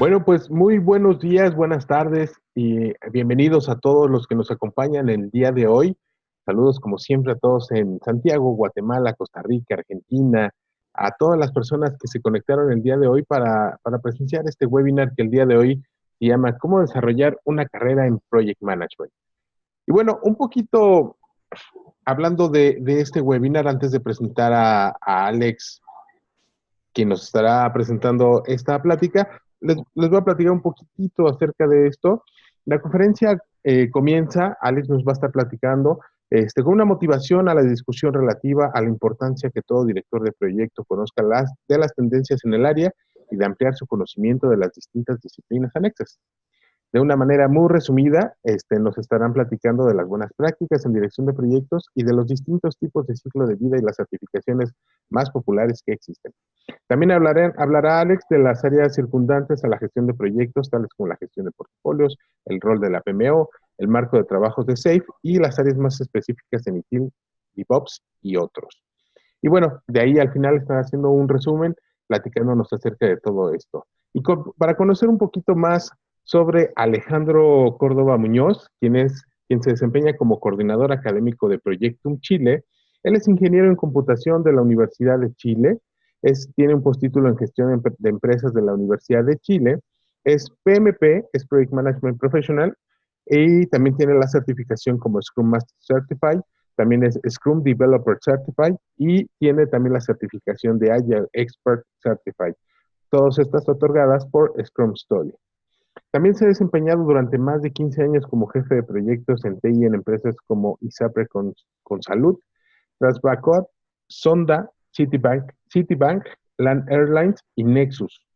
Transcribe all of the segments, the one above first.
Bueno, pues muy buenos días, buenas tardes y bienvenidos a todos los que nos acompañan el día de hoy. Saludos como siempre a todos en Santiago, Guatemala, Costa Rica, Argentina, a todas las personas que se conectaron el día de hoy para presenciar este webinar que el día de hoy se llama ¿Cómo desarrollar una carrera en Project Management? Y bueno, un poquito hablando de este webinar antes de presentar a Alex quien nos estará presentando esta plática. Les voy a platicar un poquitito acerca de esto. La conferencia comienza, Alex nos va a estar platicando con una motivación a la discusión relativa a la importancia que todo director de proyecto conozca de las tendencias en el área y de ampliar su conocimiento de las distintas disciplinas anexas. De una manera muy resumida, nos estarán platicando de las buenas prácticas en dirección de proyectos y de los distintos tipos de ciclo de vida y las certificaciones más populares que existen. También hablará Alex de las áreas circundantes a la gestión de proyectos, tales como la gestión de portafolios, el rol de la PMO, el marco de trabajos de SAFe y las áreas más específicas en ITIL, DevOps y otros. Y bueno, de ahí al final estará haciendo un resumen, platicándonos acerca de todo esto. Y para conocer un poquito más sobre Alejandro Córdoba Muñoz, quien se desempeña como coordinador académico de Proyectum Chile. Él es ingeniero en computación de la Universidad de Chile, tiene un postítulo en gestión de empresas de la Universidad de Chile, es PMP, es Project Management Professional, y también tiene la certificación como Scrum Master Certified, también es Scrum Developer Certified y tiene también la certificación de Agile Expert Certified. Todas estas otorgadas por Scrum Story. También se ha desempeñado durante más de 15 años como jefe de proyectos en TI en empresas como ISAPRE con Salud, Transbacot, Sonda, Citibank, LAN Airlines y Nexus.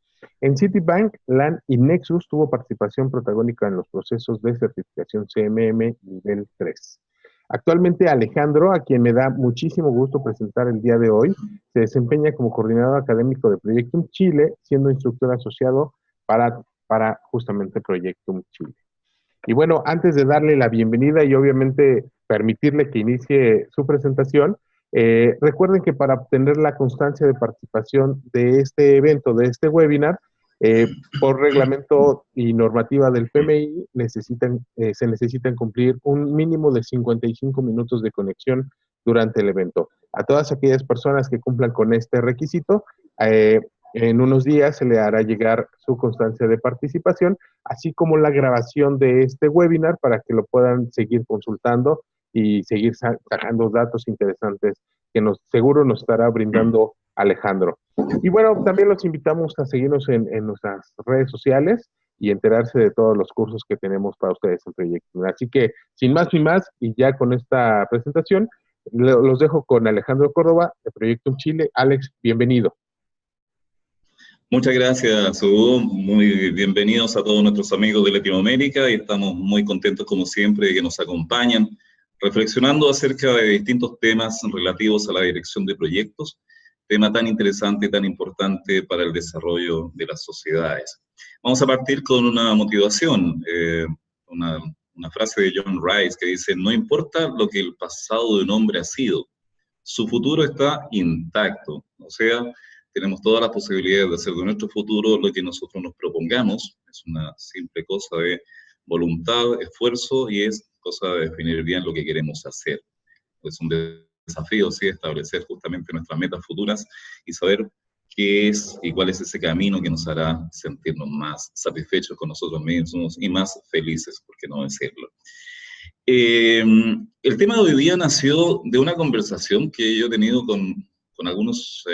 En Citibank, LAN y Nexus tuvo participación protagónica en los procesos de certificación CMM nivel 3. Actualmente Alejandro, a quien me da muchísimo gusto presentar el día de hoy, se desempeña como coordinador académico de Proyectum Chile, siendo instructor asociado para justamente Proyectum Chile. Y bueno, antes de darle la bienvenida y obviamente permitirle que inicie su presentación, recuerden que para obtener la constancia de participación de este evento, de este webinar, por reglamento y normativa del PMI, se necesitan cumplir un mínimo de 55 minutos de conexión durante el evento. A todas aquellas personas que cumplan con este requisito, en unos días se le hará llegar su constancia de participación, así como la grabación de este webinar para que lo puedan seguir consultando y seguir sacando datos interesantes que seguro nos estará brindando Alejandro. Y bueno, también los invitamos a seguirnos en nuestras redes sociales y enterarse de todos los cursos que tenemos para ustedes en Proyecto. Así que, sin más ni más, y ya con esta presentación, los dejo con Alejandro Córdoba de Proyecto Chile. Alex, bienvenido. Muchas gracias, Hugo. Muy bienvenidos a todos nuestros amigos de Latinoamérica y estamos muy contentos, como siempre, de que nos acompañan, reflexionando acerca de distintos temas relativos a la dirección de proyectos, tema tan interesante y tan importante para el desarrollo de las sociedades. Vamos a partir con una motivación, una frase de John Rice que dice: no importa lo que el pasado de un hombre ha sido, su futuro está intacto. O sea, tenemos todas las posibilidades de hacer de nuestro futuro lo que nosotros nos propongamos. Es una simple cosa de voluntad, esfuerzo, y es cosa de definir bien lo que queremos hacer. Es un desafío, sí, establecer justamente nuestras metas futuras y saber qué es y cuál es ese camino que nos hará sentirnos más satisfechos con nosotros mismos y más felices, por qué no decirlo. El tema de hoy día nació de una conversación que yo he tenido con algunos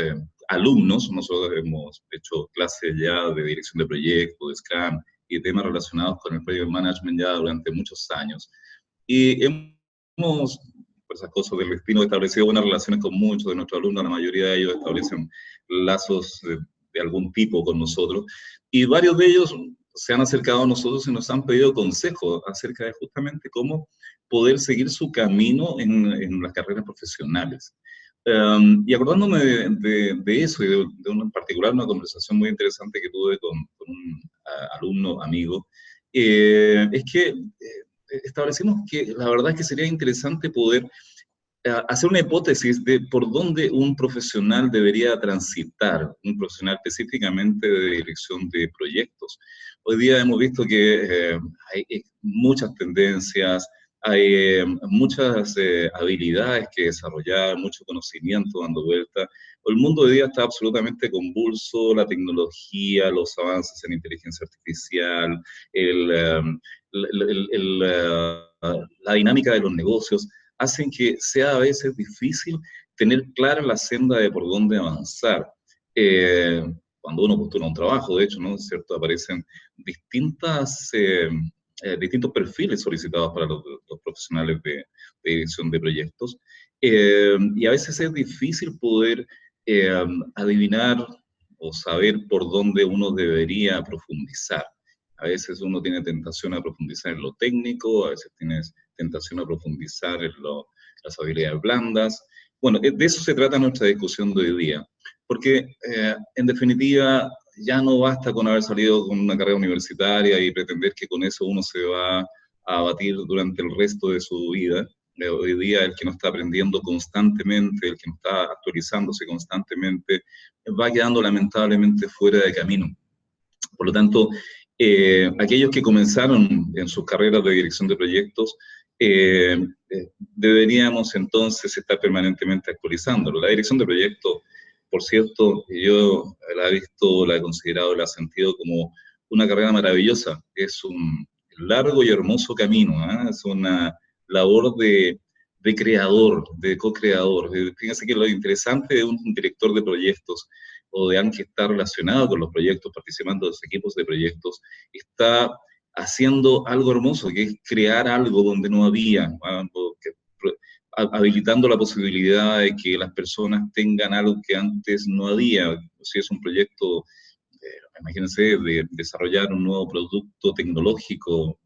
alumnos. Nosotros hemos hecho clases ya de dirección de proyectos, de Scrum y temas relacionados con el Project Management ya durante muchos años. Y hemos, por esas cosas del destino, establecido buenas relaciones con muchos de nuestros alumnos. La mayoría de ellos establecen lazos de algún tipo con nosotros. Y varios de ellos se han acercado a nosotros y nos han pedido consejos acerca de justamente cómo poder seguir su camino en las carreras profesionales. Y acordándome de eso y de en particular una conversación muy interesante que tuve con un alumno amigo, es que establecimos que la verdad es que sería interesante poder hacer una hipótesis de por dónde un profesional debería transitar, un profesional específicamente de dirección de proyectos. Hoy día hemos visto que hay muchas tendencias, hay muchas habilidades que desarrollar, mucho conocimiento dando vuelta. El mundo hoy día está absolutamente convulso, la tecnología, los avances en inteligencia artificial, la dinámica de los negocios, hacen que sea a veces difícil tener clara la senda de por dónde avanzar. Cuando uno postula un trabajo, de hecho, ¿no es cierto? Aparecen distintos perfiles solicitados para los profesionales de dirección de proyectos, y a veces es difícil poder adivinar o saber por dónde uno debería profundizar. A veces uno tiene tentación a profundizar en lo técnico, a veces tienes tentación a profundizar en las habilidades blandas. Bueno, de eso se trata nuestra discusión de hoy día, porque en definitiva ya no basta con haber salido con una carrera universitaria y pretender que con eso uno se va a batir durante el resto de su vida. Hoy día el que no está aprendiendo constantemente, el que no está actualizándose constantemente, va quedando lamentablemente fuera de camino. Por lo tanto, aquellos que comenzaron en sus carreras de dirección de proyectos, deberíamos entonces estar permanentemente actualizándolo. La dirección de proyectos, por cierto, yo la he visto, la he considerado, la he sentido como una carrera maravillosa. Es un largo y hermoso camino, ¿eh? Es una labor de creador, de co-creador. Fíjense que lo interesante de un director de proyectos o de alguien que está relacionado con los proyectos, participando de los equipos de proyectos, está haciendo algo hermoso, que es crear algo donde no había, habilitando la posibilidad de que las personas tengan algo que antes no había. Si es un proyecto, imagínense, de desarrollar un nuevo producto tecnológico,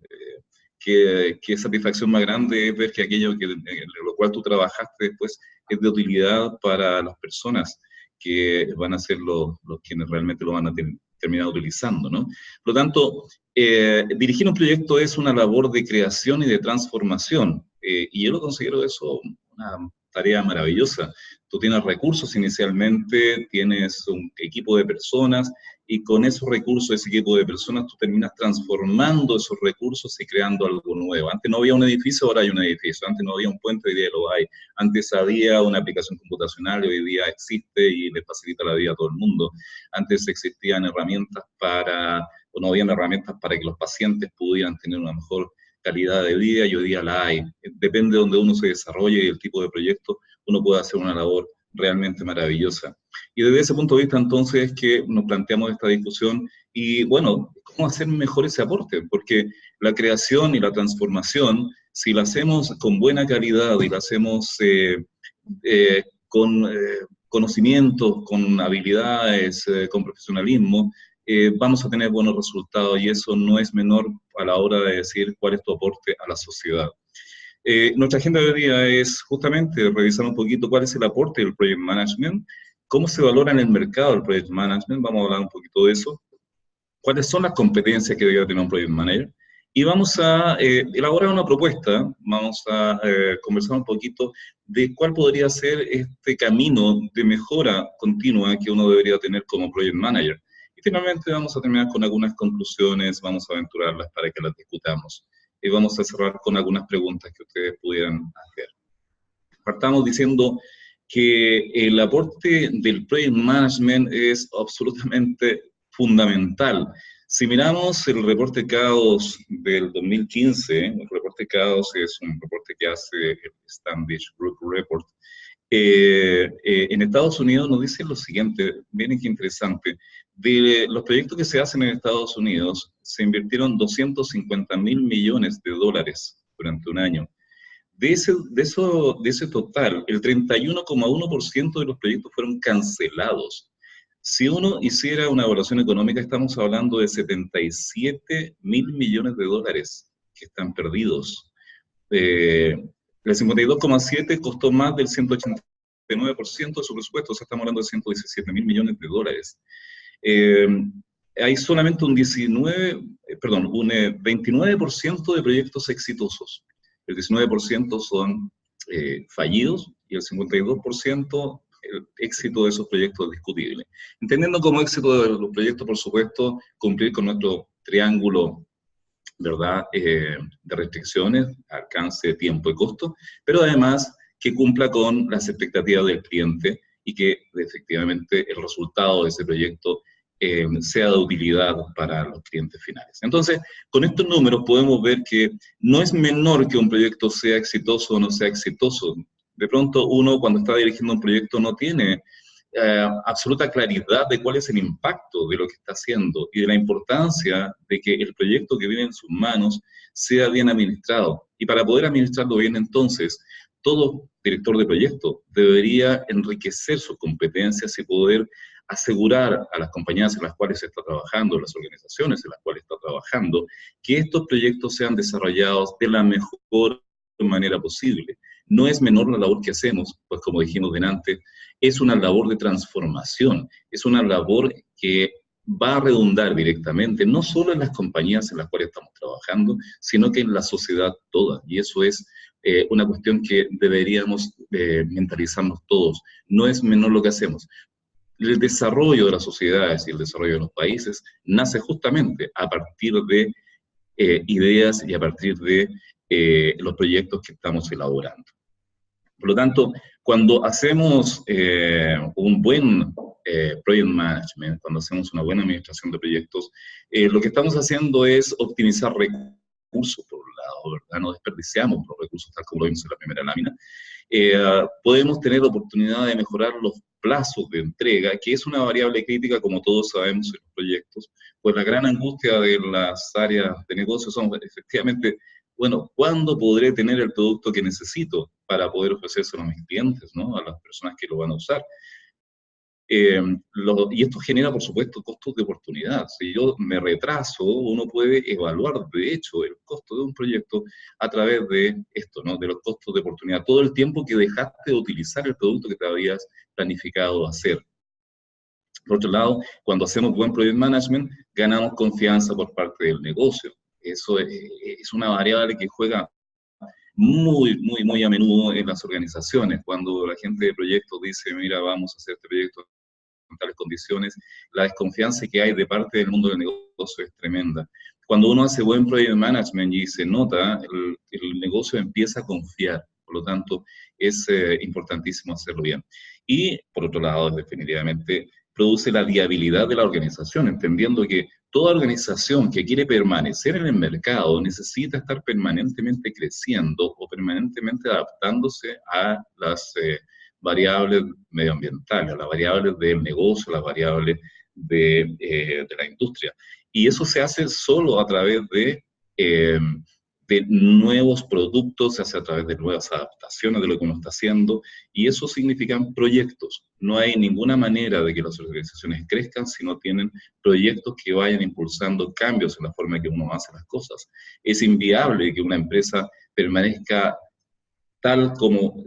qué satisfacción más grande es ver que aquello en lo cual tú trabajaste después es de utilidad para las personas que van a ser los quienes realmente lo van a terminar utilizando, ¿no? Por lo tanto, dirigir un proyecto es una labor de creación y de transformación, y yo lo considero eso una tarea maravillosa. Tú tienes recursos inicialmente, tienes un equipo de personas, y con esos recursos, ese equipo de personas, tú terminas transformando esos recursos y creando algo nuevo. Antes no había un edificio, ahora hay un edificio. Antes no había un puente, hoy día lo hay. Antes había una aplicación computacional, hoy día existe y le facilita la vida a todo el mundo. Antes existían herramientas o no habían herramientas para que los pacientes pudieran tener una mejor calidad de vida, y hoy día la hay. Depende de donde uno se desarrolle y el tipo de proyecto, uno puede hacer una labor realmente maravillosa. Y desde ese punto de vista, entonces, es que nos planteamos esta discusión y, bueno, ¿cómo hacer mejor ese aporte? Porque la creación y la transformación, si la hacemos con buena calidad y la hacemos con conocimientos, con habilidades, con profesionalismo, vamos a tener buenos resultados, y eso no es menor a la hora de decir cuál es tu aporte a la sociedad. Nuestra agenda de hoy día es justamente revisar un poquito cuál es el aporte del Project Management, cómo se valora en el mercado el Project Management, vamos a hablar un poquito de eso, cuáles son las competencias que debe tener un Project Manager, y vamos a elaborar una propuesta, vamos a conversar un poquito de cuál podría ser este camino de mejora continua que uno debería tener como Project Manager. Y finalmente vamos a terminar con algunas conclusiones, vamos a aventurarlas para que las discutamos. Y vamos a cerrar con algunas preguntas que ustedes pudieran hacer. Partamos diciendo que el aporte del Project Management es absolutamente fundamental. Si miramos el reporte CAOS del 2015, el reporte CAOS es un reporte que hace el Standish Group Report, en Estados Unidos nos dice lo siguiente, miren qué interesante, de los proyectos que se hacen en Estados Unidos, se invirtieron 250.000 millones de dólares durante un año. De ese total, el 31,1% de los proyectos fueron cancelados. Si uno hiciera una evaluación económica, estamos hablando de 77.000 millones de dólares que están perdidos. El 52,7 costó más del 189% de su presupuesto, o sea, estamos hablando de 117.000 millones de dólares. Hay solamente un 29% de proyectos exitosos. El 19% son fallidos y el 52% el éxito de esos proyectos discutible. Entendiendo como éxito de los proyectos, por supuesto, cumplir con nuestro triángulo, ¿verdad?, de restricciones, alcance, tiempo y costo, pero además que cumpla con las expectativas del cliente y que efectivamente el resultado de ese proyecto sea de utilidad para los clientes finales. Entonces, con estos números podemos ver que no es menor que un proyecto sea exitoso o no sea exitoso. De pronto uno, cuando está dirigiendo un proyecto, no tiene absoluta claridad de cuál es el impacto de lo que está haciendo y de la importancia de que el proyecto que viene en sus manos sea bien administrado. Y para poder administrarlo bien, entonces, todo director de proyecto debería enriquecer sus competencias y poder asegurar a las compañías en las cuales está trabajando, las organizaciones en las cuales está trabajando, que estos proyectos sean desarrollados de la mejor manera posible. No es menor la labor que hacemos, pues como dijimos delante, es una labor de transformación, es una labor que va a redundar directamente, no solo en las compañías en las cuales estamos trabajando, sino que en la sociedad toda. Y eso es una cuestión que deberíamos mentalizarnos todos. No es menor lo que hacemos. El desarrollo de las sociedades y el desarrollo de los países nace justamente a partir de ideas y a partir de los proyectos que estamos elaborando. Por lo tanto, cuando hacemos un buen project management, cuando hacemos una buena administración de proyectos, lo que estamos haciendo es optimizar recursos, por un lado, ¿verdad? No desperdiciamos los recursos tal como lo vimos en la primera lámina. Podemos tener la oportunidad de mejorar los plazos de entrega, que es una variable crítica, como todos sabemos en los proyectos, pues la gran angustia de las áreas de negocio son efectivamente, bueno, ¿cuándo podré tener el producto que necesito para poder ofrecérselo a mis clientes, ¿no?, a las personas que lo van a usar? Y esto genera, por supuesto, costos de oportunidad. Si yo me retraso, uno puede evaluar, de hecho, el costo de un proyecto a través de esto, ¿no?, de los costos de oportunidad. Todo el tiempo que dejaste de utilizar el producto que te habías planificado hacer. Por otro lado, cuando hacemos buen project management, ganamos confianza por parte del negocio. Eso es una variable que juega muy a menudo en las organizaciones. Cuando la gente de proyectos dice, mira, vamos a hacer este proyecto en tales condiciones, la desconfianza que hay de parte del mundo del negocio es tremenda. Cuando uno hace buen project management y se nota, el negocio empieza a confiar. Por lo tanto, es importantísimo hacerlo bien. Y, por otro lado, definitivamente, produce la viabilidad de la organización, entendiendo que toda organización que quiere permanecer en el mercado necesita estar permanentemente creciendo o permanentemente adaptándose a las variables medioambientales, a las variables del negocio, a las variables de la industria. Y eso se hace solo a través de nuevos productos, se hace a través de nuevas adaptaciones de lo que uno está haciendo, y eso significan proyectos. No hay ninguna manera de que las organizaciones crezcan si no tienen proyectos que vayan impulsando cambios en la forma en que uno hace las cosas. Es inviable que una empresa permanezca tal como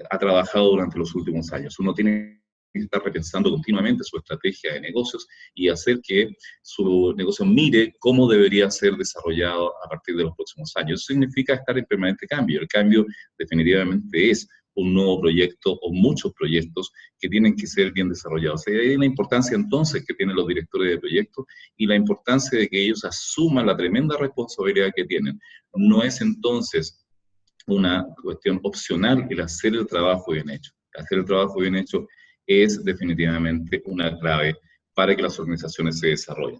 ha trabajado durante los últimos años. Uno tiene que estar repensando continuamente su estrategia de negocios y hacer que su negocio mire cómo debería ser desarrollado a partir de los próximos años. Eso significa estar en permanente cambio. El cambio definitivamente es un nuevo proyecto o muchos proyectos que tienen que ser bien desarrollados. Hay una importancia entonces que tienen los directores de proyectos y la importancia de que ellos asuman la tremenda responsabilidad que tienen. No es entonces una cuestión opcional el hacer el trabajo bien hecho. Hacer el trabajo bien hecho es definitivamente una clave para que las organizaciones se desarrollen.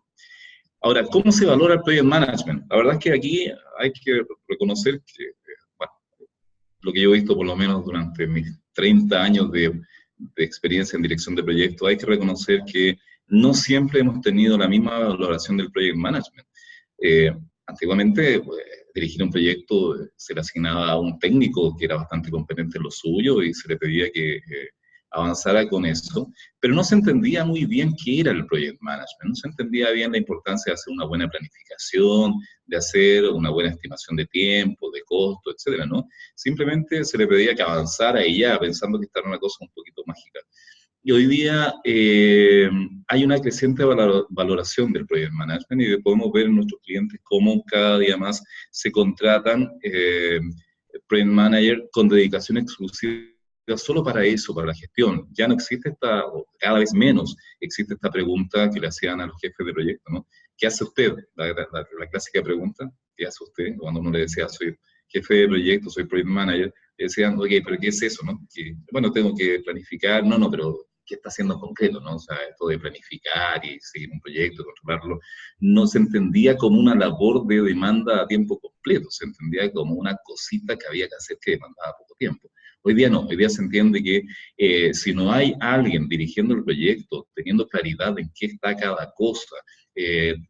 Ahora, ¿cómo se valora el project management? La verdad es que aquí hay que reconocer que, bueno, lo que yo he visto por lo menos durante mis 30 años de experiencia en dirección de proyectos, hay que reconocer que no siempre hemos tenido la misma valoración del project management. Antiguamente, pues, dirigir un proyecto se le asignaba a un técnico que era bastante competente en lo suyo y se le pedía que avanzara con eso, pero no se entendía muy bien qué era el project management, no se entendía bien la importancia de hacer una buena planificación, de hacer una buena estimación de tiempo, de costo, etcétera, ¿no? Simplemente se le pedía que avanzara y ya, pensando que esta era una cosa un poquito mágica. Y hoy día hay una creciente valoración del project management y podemos ver en nuestros clientes cómo cada día más se contratan Project Manager con dedicación exclusiva solo para eso, para la gestión. Ya no existe o cada vez menos existe esta pregunta que le hacían a los jefes de proyecto, ¿no? ¿Qué hace usted? La clásica pregunta, ¿qué hace usted? Cuando uno le decía, soy jefe de proyecto, soy Project Manager, le decían, oye, pero ¿qué es eso, no? Que, bueno, tengo que planificar, no, pero ¿qué está haciendo en concreto, no? O sea, esto de planificar y seguir un proyecto, controlarlo, no se entendía como una labor de demanda a tiempo completo, se entendía como una cosita que había que hacer que demandaba poco tiempo. Hoy día no, hoy día se entiende que si no hay alguien dirigiendo el proyecto, teniendo claridad en qué está cada cosa,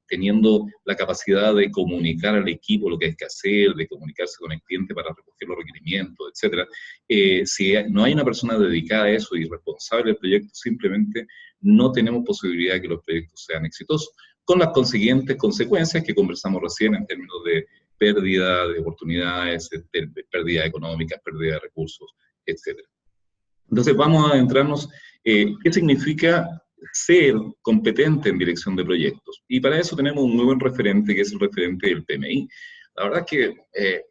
teniendo la capacidad de comunicar al equipo lo que hay que hacer, de comunicarse con el cliente para recoger los requerimientos, etc. Si no hay una persona dedicada a eso y responsable del proyecto, simplemente no tenemos posibilidad de que los proyectos sean exitosos, con las consiguientes consecuencias que conversamos recién en términos de pérdida de oportunidades, de pérdida económica, pérdida de recursos, etc. Entonces vamos a adentrarnos, ¿qué significa ser competente en dirección de proyectos? Y para eso tenemos un muy buen referente, que es el referente del PMI. La verdad es que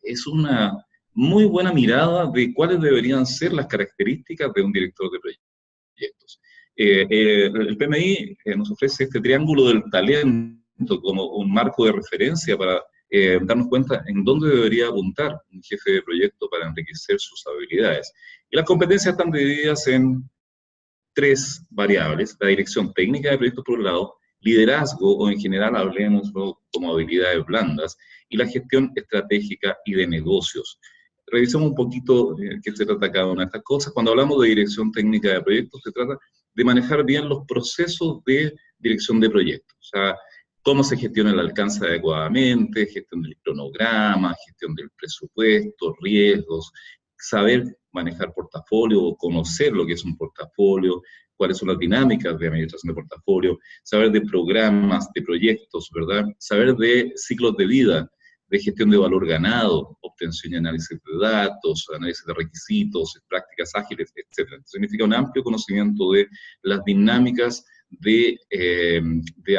es una muy buena mirada de cuáles deberían ser las características de un director de proyectos. El PMI nos ofrece este triángulo del talento como un marco de referencia para darnos cuenta en dónde debería apuntar un jefe de proyecto para enriquecer sus habilidades. Y las competencias están divididas en 3 variables: la dirección técnica de proyectos por un lado, liderazgo, o en general hablemos como habilidades blandas, y la gestión estratégica y de negocios. Revisemos un poquito qué se trata cada una de estas cosas. Cuando hablamos de dirección técnica de proyectos, se trata de manejar bien los procesos de dirección de proyectos. O sea, cómo se gestiona el alcance adecuadamente, gestión del cronograma, gestión del presupuesto, riesgos, saber manejar portafolio, conocer lo que es un portafolio, cuáles son las dinámicas de administración de portafolio, saber de programas, de proyectos, ¿verdad? Saber de ciclos de vida, de gestión de valor ganado, obtención y análisis de datos, análisis de requisitos, prácticas ágiles, etc. Significa un amplio conocimiento de las dinámicas de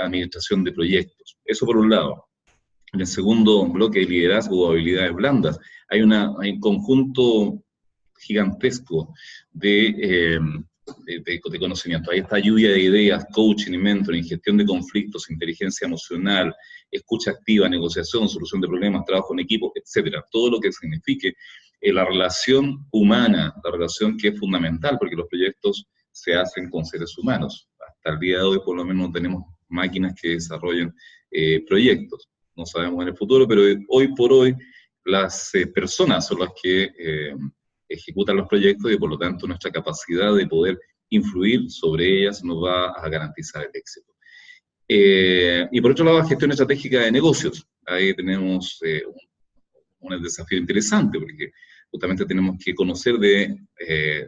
administración de proyectos. Eso por un lado. En el segundo bloque de liderazgo o habilidades blandas, hay un conjunto gigantesco de conocimiento. Ahí está lluvia de ideas, coaching y mentoring, gestión de conflictos, inteligencia emocional, escucha activa, negociación, solución de problemas, trabajo en equipo, etcétera. Todo lo que signifique la relación humana, la relación que es fundamental, porque los proyectos se hacen con seres humanos. Hasta el día de hoy, por lo menos, no tenemos máquinas que desarrollen proyectos. No sabemos en el futuro, pero hoy por hoy las personas son las que ejecutan los proyectos y por lo tanto nuestra capacidad de poder influir sobre ellas nos va a garantizar el éxito. Y por otro lado, la gestión estratégica de negocios. Ahí tenemos un desafío interesante porque justamente tenemos que conocer de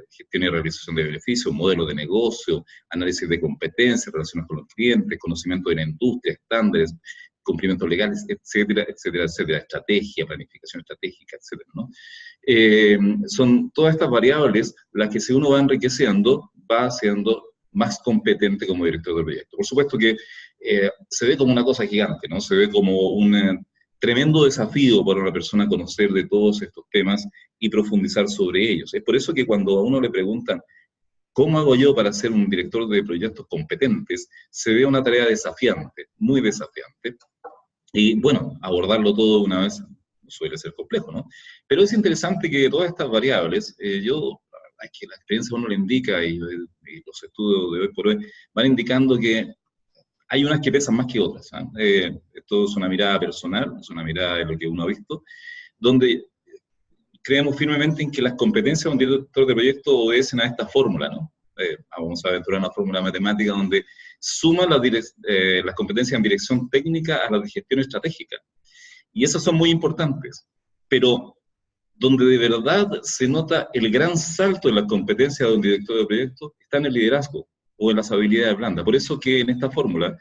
gestión y realización de beneficios, modelos de negocio, análisis de competencias, relaciones con los clientes, conocimiento de la industria, estándares, cumplimientos legales, etcétera, etcétera, etcétera, estrategia, planificación estratégica, etcétera, ¿no? Son todas estas variables las que si uno va enriqueciendo, va siendo más competente como director de proyecto. Por supuesto que se ve como una cosa gigante, ¿no? Se ve como un tremendo desafío para una persona conocer de todos estos temas y profundizar sobre ellos. Es por eso que cuando a uno le preguntan ¿cómo hago yo para ser un director de proyectos competentes? Se ve una tarea desafiante, muy desafiante. Y bueno, abordarlo todo una vez suele ser complejo, ¿no? Pero es interesante que todas estas variables, la verdad es que la experiencia uno le indica y los estudios de hoy por hoy van indicando que hay unas que pesan más que otras. Esto es una mirada personal, es una mirada de lo que uno ha visto, donde creemos firmemente en que las competencias de un director de proyecto obedecen a esta fórmula, ¿no? Vamos a aventurar una fórmula matemática donde suma las competencias en dirección técnica a las de gestión estratégica. Y esas son muy importantes, pero donde de verdad se nota el gran salto en las competencias de un director de proyecto está en el liderazgo o en las habilidades blandas. Por eso que en esta fórmula,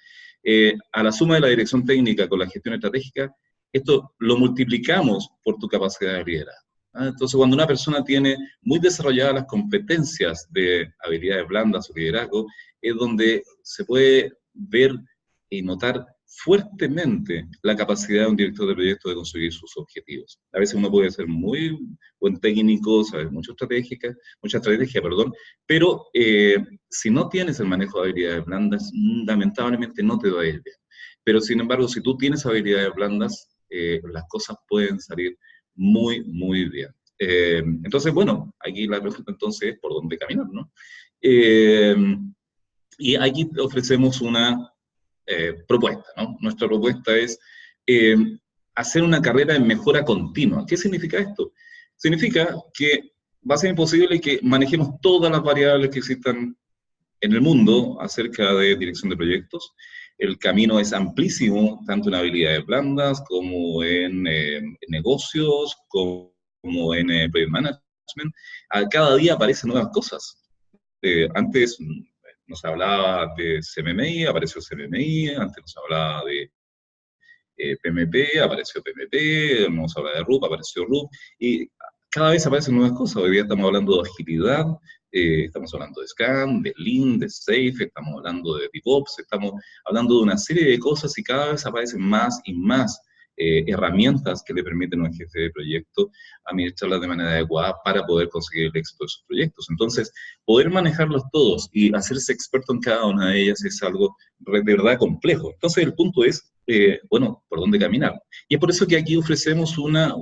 a la suma de la dirección técnica con la gestión estratégica, esto lo multiplicamos por tu capacidad de liderazgo. Entonces, cuando una persona tiene muy desarrolladas las competencias de habilidades blandas o liderazgo, es donde se puede ver y notar fuertemente la capacidad de un director de proyecto de conseguir sus objetivos. A veces uno puede ser muy buen técnico, saber mucha estrategia, perdón, pero si no tienes el manejo de habilidades blandas, lamentablemente no te va a ir bien. Pero sin embargo, si tú tienes habilidades blandas, las cosas pueden salir muy, muy bien. Entonces, bueno, aquí la pregunta entonces es por dónde caminar, ¿no? Y aquí ofrecemos una propuesta, ¿no? Nuestra propuesta es hacer una carrera en mejora continua. ¿Qué significa esto? Significa que va a ser imposible que manejemos todas las variables que existan en el mundo acerca de dirección de proyectos. El camino es amplísimo, tanto en habilidades blandas como en negocios, como en project management. Cada día aparecen nuevas cosas. Antes nos hablaba de CMMI, apareció CMMI, antes nos hablaba de PMP, apareció PMP, nos hablaba de RUP, apareció RUP, y cada vez aparecen nuevas cosas. Hoy día estamos hablando de agilidad, estamos hablando de Scrum, de Lean, de Safe, estamos hablando de DevOps, estamos hablando de una serie de cosas y cada vez aparecen más y más herramientas que le permiten a un jefe de proyecto administrarlas de manera adecuada para poder conseguir el éxito de sus proyectos. Entonces, poder manejarlos todos y hacerse experto en cada una de ellas es algo de verdad complejo. Entonces, el punto es, bueno, por dónde caminar. Y es por eso que aquí ofrecemos una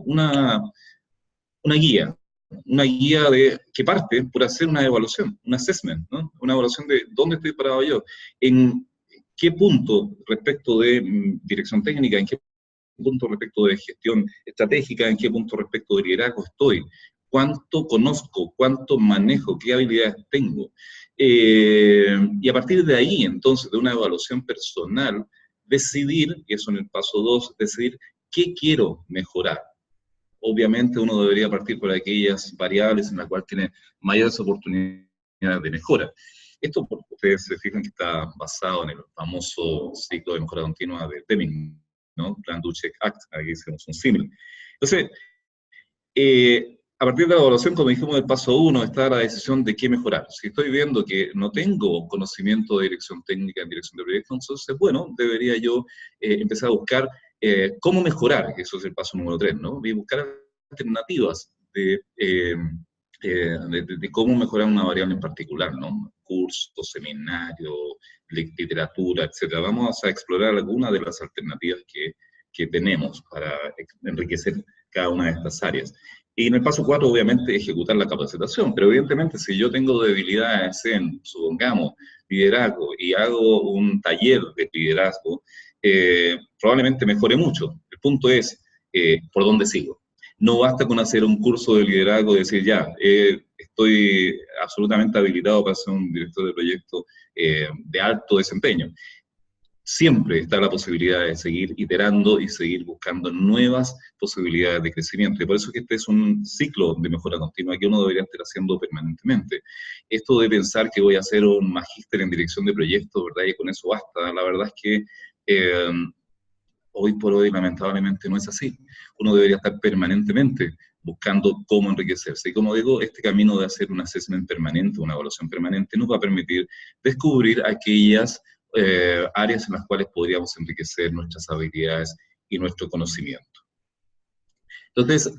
guía, que parte por hacer una evaluación, un assessment, ¿no? Una evaluación de dónde estoy parado yo, en qué punto respecto de dirección técnica, en qué punto respecto de gestión estratégica, en qué punto respecto de liderazgo estoy, cuánto conozco, cuánto manejo, qué habilidades tengo. Y a partir de ahí, entonces, de una evaluación personal, decidir, y eso en el paso 2, decidir qué quiero mejorar. Obviamente uno debería partir por aquellas variables en las cuales tiene mayores oportunidades de mejora. Esto, porque ustedes se fijan que está basado en el famoso ciclo de mejora continua de Deming, ¿no? Plan, Do, Check, Act, aquí hacemos un símil. Entonces, a partir de la evaluación, como dijimos del paso 1, está la decisión de qué mejorar. Si estoy viendo que no tengo conocimiento de dirección técnica en dirección de proyectos, entonces, bueno, debería yo empezar a buscar cómo mejorar, eso es el paso número 3, ¿no? Y buscar alternativas de cómo mejorar una variable en particular, ¿no? Cursos, seminarios, literatura, etcétera. Vamos a explorar algunas de las alternativas que tenemos para enriquecer cada una de estas áreas. Y en el paso 4, obviamente, ejecutar la capacitación, pero evidentemente si yo tengo debilidades en, supongamos, liderazgo y hago un taller de liderazgo, probablemente mejore mucho. El punto es, ¿por dónde sigo? No basta con hacer un curso de liderazgo y decir, ya, estoy absolutamente habilitado para ser un director de proyecto de alto desempeño. Siempre está la posibilidad de seguir iterando y seguir buscando nuevas posibilidades de crecimiento. Y por eso es que este es un ciclo de mejora continua que uno debería estar haciendo permanentemente. Esto de pensar que voy a hacer un magíster en dirección de proyectos, ¿verdad? Y con eso basta. La verdad es que hoy por hoy lamentablemente no es así. Uno debería estar permanentemente buscando cómo enriquecerse. Y como digo, este camino de hacer un assessment permanente, una evaluación permanente, nos va a permitir descubrir aquellas áreas en las cuales podríamos enriquecer nuestras habilidades y nuestro conocimiento. Entonces,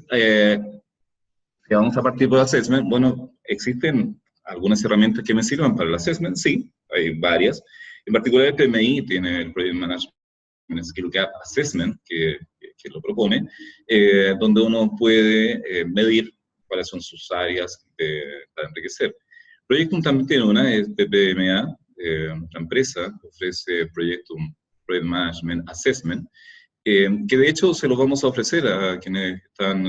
vamos a partir por el assessment. Bueno, existen algunas herramientas que me sirvan para el assessment, sí, hay varias. En particular el PMI tiene el Project Management Skill Gap Assessment, que lo propone, donde uno puede medir cuáles son sus áreas para enriquecer. Proyectum también tiene una, es PPMA, la empresa ofrece Project Management Assessment, que de hecho se los vamos a ofrecer a quienes están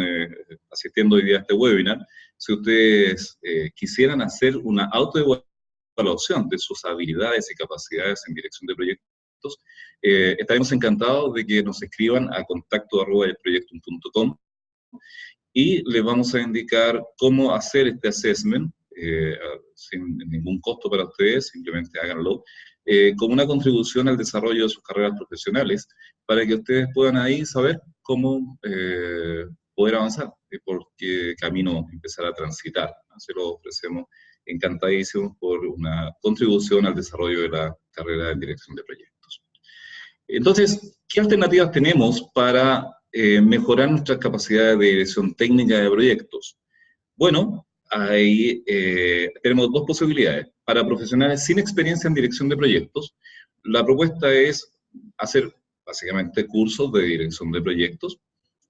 asistiendo hoy día a este webinar. Si ustedes quisieran hacer una autoevaluación de sus habilidades y capacidades en dirección de proyectos, estaremos encantados de que nos escriban a contacto@elproyectum.com y les vamos a indicar cómo hacer este assessment sin ningún costo para ustedes, simplemente háganlo, como una contribución al desarrollo de sus carreras profesionales, para que ustedes puedan ahí saber cómo poder avanzar y por qué camino empezar a transitar. Se lo ofrecemos encantadísimos por una contribución al desarrollo de la carrera de dirección de proyectos. Entonces, ¿qué alternativas tenemos para mejorar nuestras capacidades de dirección técnica de proyectos? Bueno, ahí tenemos dos posibilidades. Para profesionales sin experiencia en dirección de proyectos, la propuesta es hacer básicamente cursos de dirección de proyectos.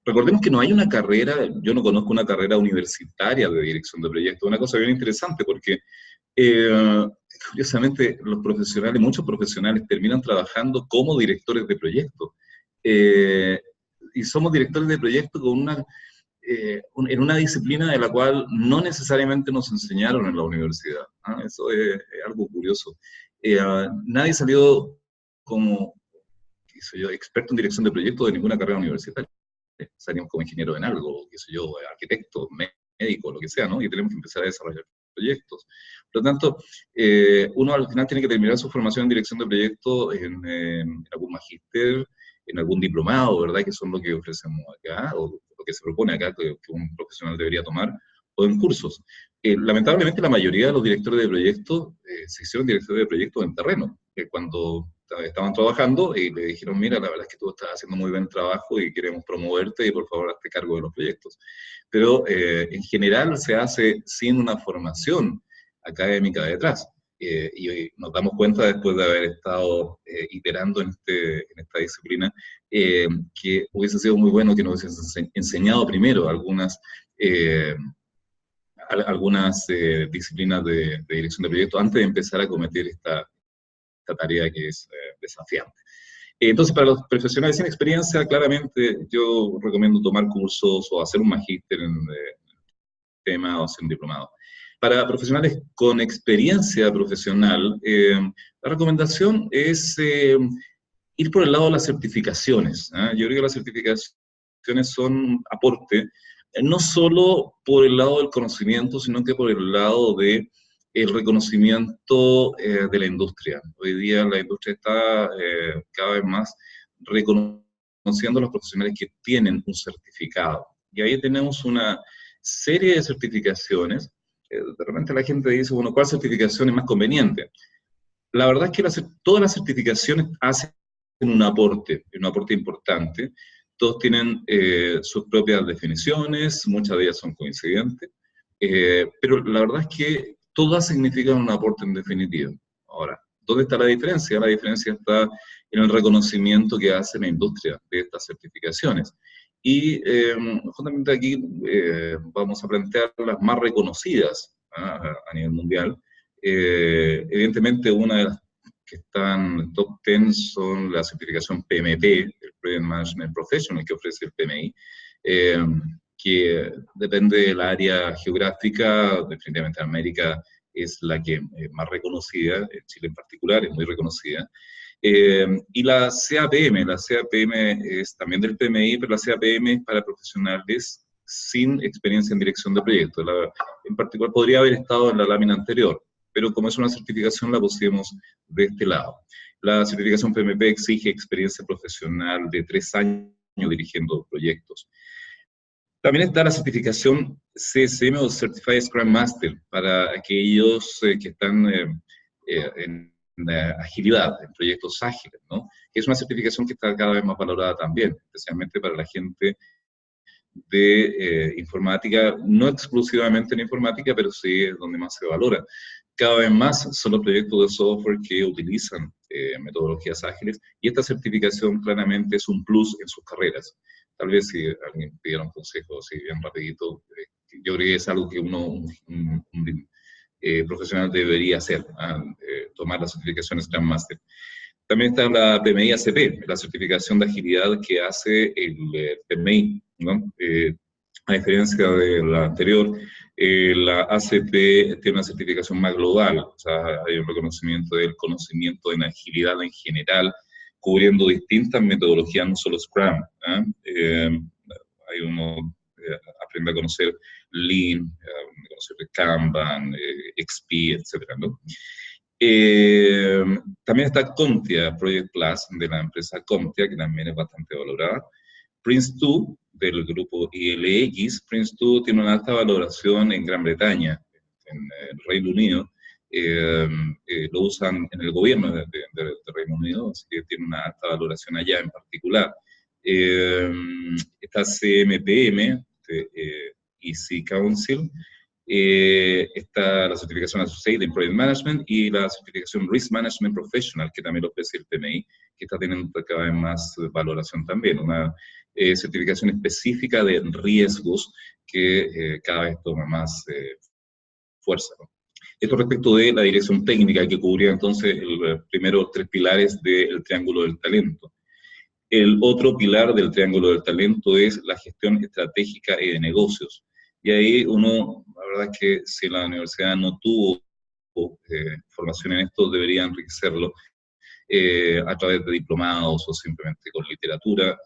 Recordemos que no hay una carrera, yo no conozco una carrera universitaria de dirección de proyectos, una cosa bien interesante porque curiosamente los profesionales, muchos profesionales terminan trabajando como directores de proyectos. Y somos directores de proyectos con en una disciplina de la cual no necesariamente nos enseñaron en la universidad. ¿Ah? Eso es algo curioso. Nadie salió como, qué sé yo, experto en dirección de proyectos de ninguna carrera universitaria. Salimos como ingeniero en algo, qué sé yo, arquitecto, médico, lo que sea, ¿no? Y tenemos que empezar a desarrollar proyectos. Por lo tanto, uno al final tiene que terminar su formación en dirección de proyectos en algún magíster, en algún diplomado, ¿verdad? Que son lo que ofrecemos acá, o lo que se propone acá que un profesional debería tomar, o en cursos. Lamentablemente la mayoría de los directores de proyectos se hicieron directores de proyectos en terreno, cuando estaban trabajando y le dijeron, mira, la verdad es que tú estás haciendo muy buen trabajo y queremos promoverte y por favor hazte cargo de los proyectos. Pero en general se hace sin una formación académica detrás. Y nos damos cuenta después de haber estado iterando en esta disciplina que hubiese sido muy bueno que nos hubiesen enseñado primero algunas disciplinas de dirección de proyectos antes de empezar a cometer esta tarea que es desafiante. Entonces, para los profesionales sin experiencia, claramente yo recomiendo tomar cursos o hacer un magíster en tema o hacer un diplomado. Para profesionales con experiencia profesional, la recomendación es ir por el lado de las certificaciones. Yo creo que las certificaciones son un aporte, no solo por el lado del conocimiento, sino que por el lado de el reconocimiento de la industria. Hoy día la industria está cada vez más reconociendo a los profesionales que tienen un certificado. Y ahí tenemos una serie de certificaciones. De repente la gente dice, bueno, ¿cuál certificación es más conveniente? La verdad es que todas las certificaciones hacen un aporte importante. Todos tienen sus propias definiciones, muchas de ellas son coincidentes, pero la verdad es que todas significan un aporte en definitiva. Ahora, ¿dónde está la diferencia? La diferencia está en el reconocimiento que hace la industria de estas certificaciones. Y justamente aquí vamos a plantear las más reconocidas a nivel mundial. Evidentemente, una de las que están en top 10 son la certificación PMP, el Project Management Professional que ofrece el PMI, que depende del área geográfica. Definitivamente América es la que más reconocida, Chile en particular es muy reconocida. Y la CAPM es también del PMI, pero la CAPM es para profesionales sin experiencia en dirección de proyectos. En particular podría haber estado en la lámina anterior, pero como es una certificación la pusimos de este lado. La certificación PMP exige experiencia profesional de 3 años dirigiendo proyectos. También está la certificación CSM o Certified Scrum Master para aquellos que están en agilidad, en proyectos ágiles, ¿no? Es una certificación que está cada vez más valorada también, especialmente para la gente de informática, no exclusivamente en informática, pero sí es donde más se valora. Cada vez más son los proyectos de software que utilizan metodologías ágiles, y esta certificación claramente es un plus en sus carreras. Tal vez si alguien pidiera un consejo así bien rapidito, yo creo que es algo que un profesional debería hacer, tomar la certificación Scrum Master. También está la PMI ACP, la certificación de agilidad que hace el PMI, ¿no? A diferencia de la anterior, la ACP tiene una certificación más global, o sea, hay un reconocimiento del conocimiento en agilidad en general, cubriendo distintas metodologías, no solo Scrum. Hay uno aprende a conocer Lean, a conocer Kanban, XP, etcétera, ¿no? También está CompTIA, Project Plus, de la empresa CompTIA, que también es bastante valorada. Prince2, del grupo ILX. Prince2 tiene una alta valoración en Gran Bretaña, en el Reino Unido. Lo usan en el gobierno de Reino Unido, así que tiene una alta valoración allá en particular. Está CMPM, EC Council, está la certificación Associate in Project Management y la certificación Risk Management Professional, que también lo ofrece el PMI, que está teniendo cada vez más valoración también, una certificación específica de riesgos que cada vez toma más fuerza, ¿no? Esto respecto de la dirección técnica, que cubría entonces el primero 3 pilares del triángulo del talento. El otro pilar del triángulo del talento es la gestión estratégica y de negocios. Y ahí uno, la verdad es que si la universidad no tuvo formación en esto, debería enriquecerlo a través de diplomados o simplemente con literatura,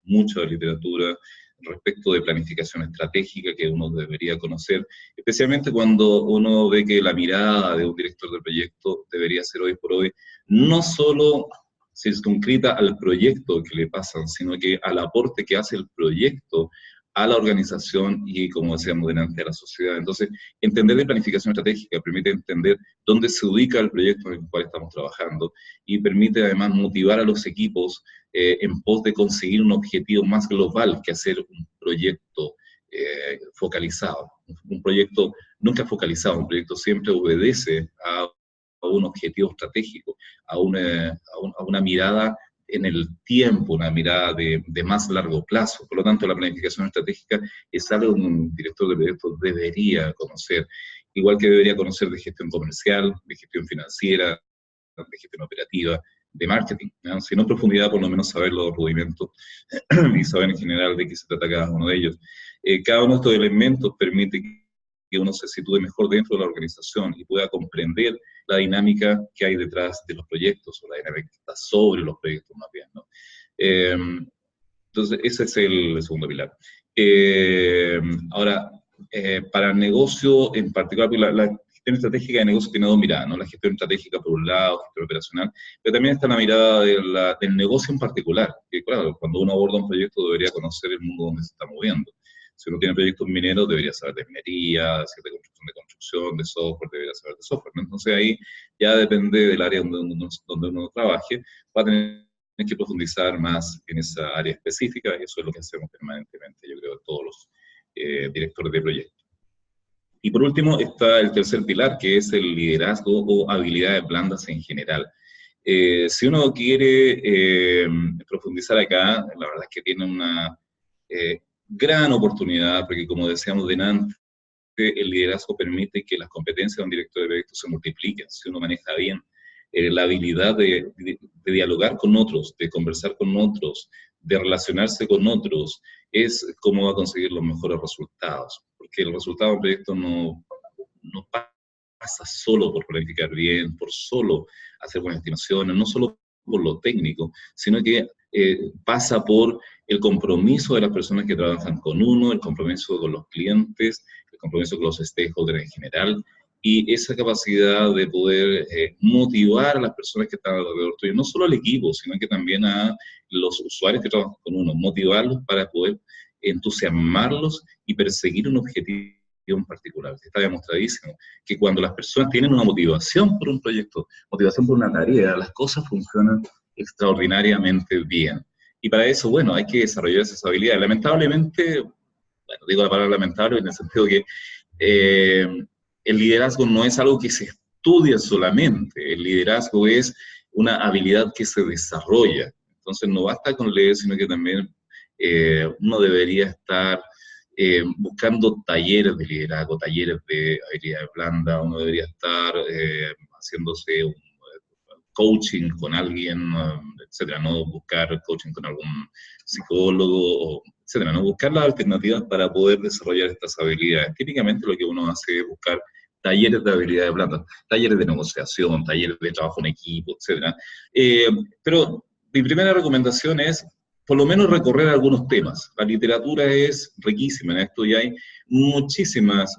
mucha literatura respecto de planificación estratégica que uno debería conocer, especialmente cuando uno ve que la mirada de un director de proyecto debería ser hoy por hoy no solo circunscrita al proyecto que le pasan, sino que al aporte que hace el proyecto a la organización y, como decíamos delante, a la sociedad. Entonces, entender de planificación estratégica permite entender dónde se ubica el proyecto en el cual estamos trabajando y permite además motivar a los equipos en pos de conseguir un objetivo más global que hacer un proyecto focalizado. Un proyecto nunca focalizado, un proyecto siempre obedece a un objetivo estratégico, a una mirada en el tiempo, una mirada de más largo plazo. Por lo tanto, la planificación estratégica es algo que un director de proyectos debería conocer, igual que debería conocer de gestión comercial, de gestión financiera, de gestión operativa, de marketing, ¿no? Si no en profundidad, por lo menos saber los rudimentos y saber en general de qué se trata cada uno de ellos. Cada uno de estos elementos permite que uno se sitúe mejor dentro de la organización y pueda comprender la dinámica que hay detrás de los proyectos, o la dinámica que está sobre los proyectos más bien, ¿no? Entonces, ese es el segundo pilar. Ahora, para el negocio en particular, la gestión estratégica de negocio tiene dos miradas, ¿no? La gestión estratégica por un lado, gestión operacional, pero también está la mirada del negocio en particular, que claro, cuando uno aborda un proyecto debería conocer el mundo donde se está moviendo. Si uno tiene proyectos mineros, debería saber de minería, de construcción, de software, debería saber de software, ¿no? Entonces ahí ya depende del área donde uno trabaje, va a tener que profundizar más en esa área específica, y eso es lo que hacemos permanentemente, yo creo, todos los directores de proyectos. Y por último está el tercer pilar, que es el liderazgo o habilidades blandas en general. Si uno quiere profundizar acá, la verdad es que tiene una gran oportunidad, porque como decíamos delante, el liderazgo permite que las competencias de un director de proyectos se multipliquen, si uno maneja bien la habilidad de dialogar con otros, de conversar con otros, de relacionarse con otros, es cómo va a conseguir los mejores resultados, porque el resultado de un proyecto no pasa solo por planificar bien, por solo hacer buenas estimaciones, no solo por lo técnico, sino que pasa por el compromiso de las personas que trabajan con uno, el compromiso con los clientes, el compromiso con los stakeholders en general, y esa capacidad de poder motivar a las personas que están alrededor tuyo, no solo al equipo, sino que también a los usuarios que trabajan con uno, motivarlos para poder entusiasmarlos y perseguir un objetivo en particular. Está demostradísimo que cuando las personas tienen una motivación por un proyecto, motivación por una tarea, las cosas funcionan extraordinariamente bien. Y para eso, bueno, hay que desarrollar esas habilidades. Lamentablemente, bueno, digo la palabra lamentable en el sentido que el liderazgo no es algo que se estudia solamente, el liderazgo es una habilidad que se desarrolla. Entonces no basta con leer, sino que también uno debería estar buscando talleres de liderazgo, talleres de habilidades blandas, uno debería estar haciéndose un coaching con alguien, etcétera, no buscar coaching con algún psicólogo, etcétera, no buscar las alternativas para poder desarrollar estas habilidades. Típicamente lo que uno hace es buscar talleres de habilidades blandas, talleres de negociación, talleres de trabajo en equipo, etcétera. Pero mi primera recomendación es por lo menos recorrer algunos temas. La literatura es riquísima en esto y hay muchísimas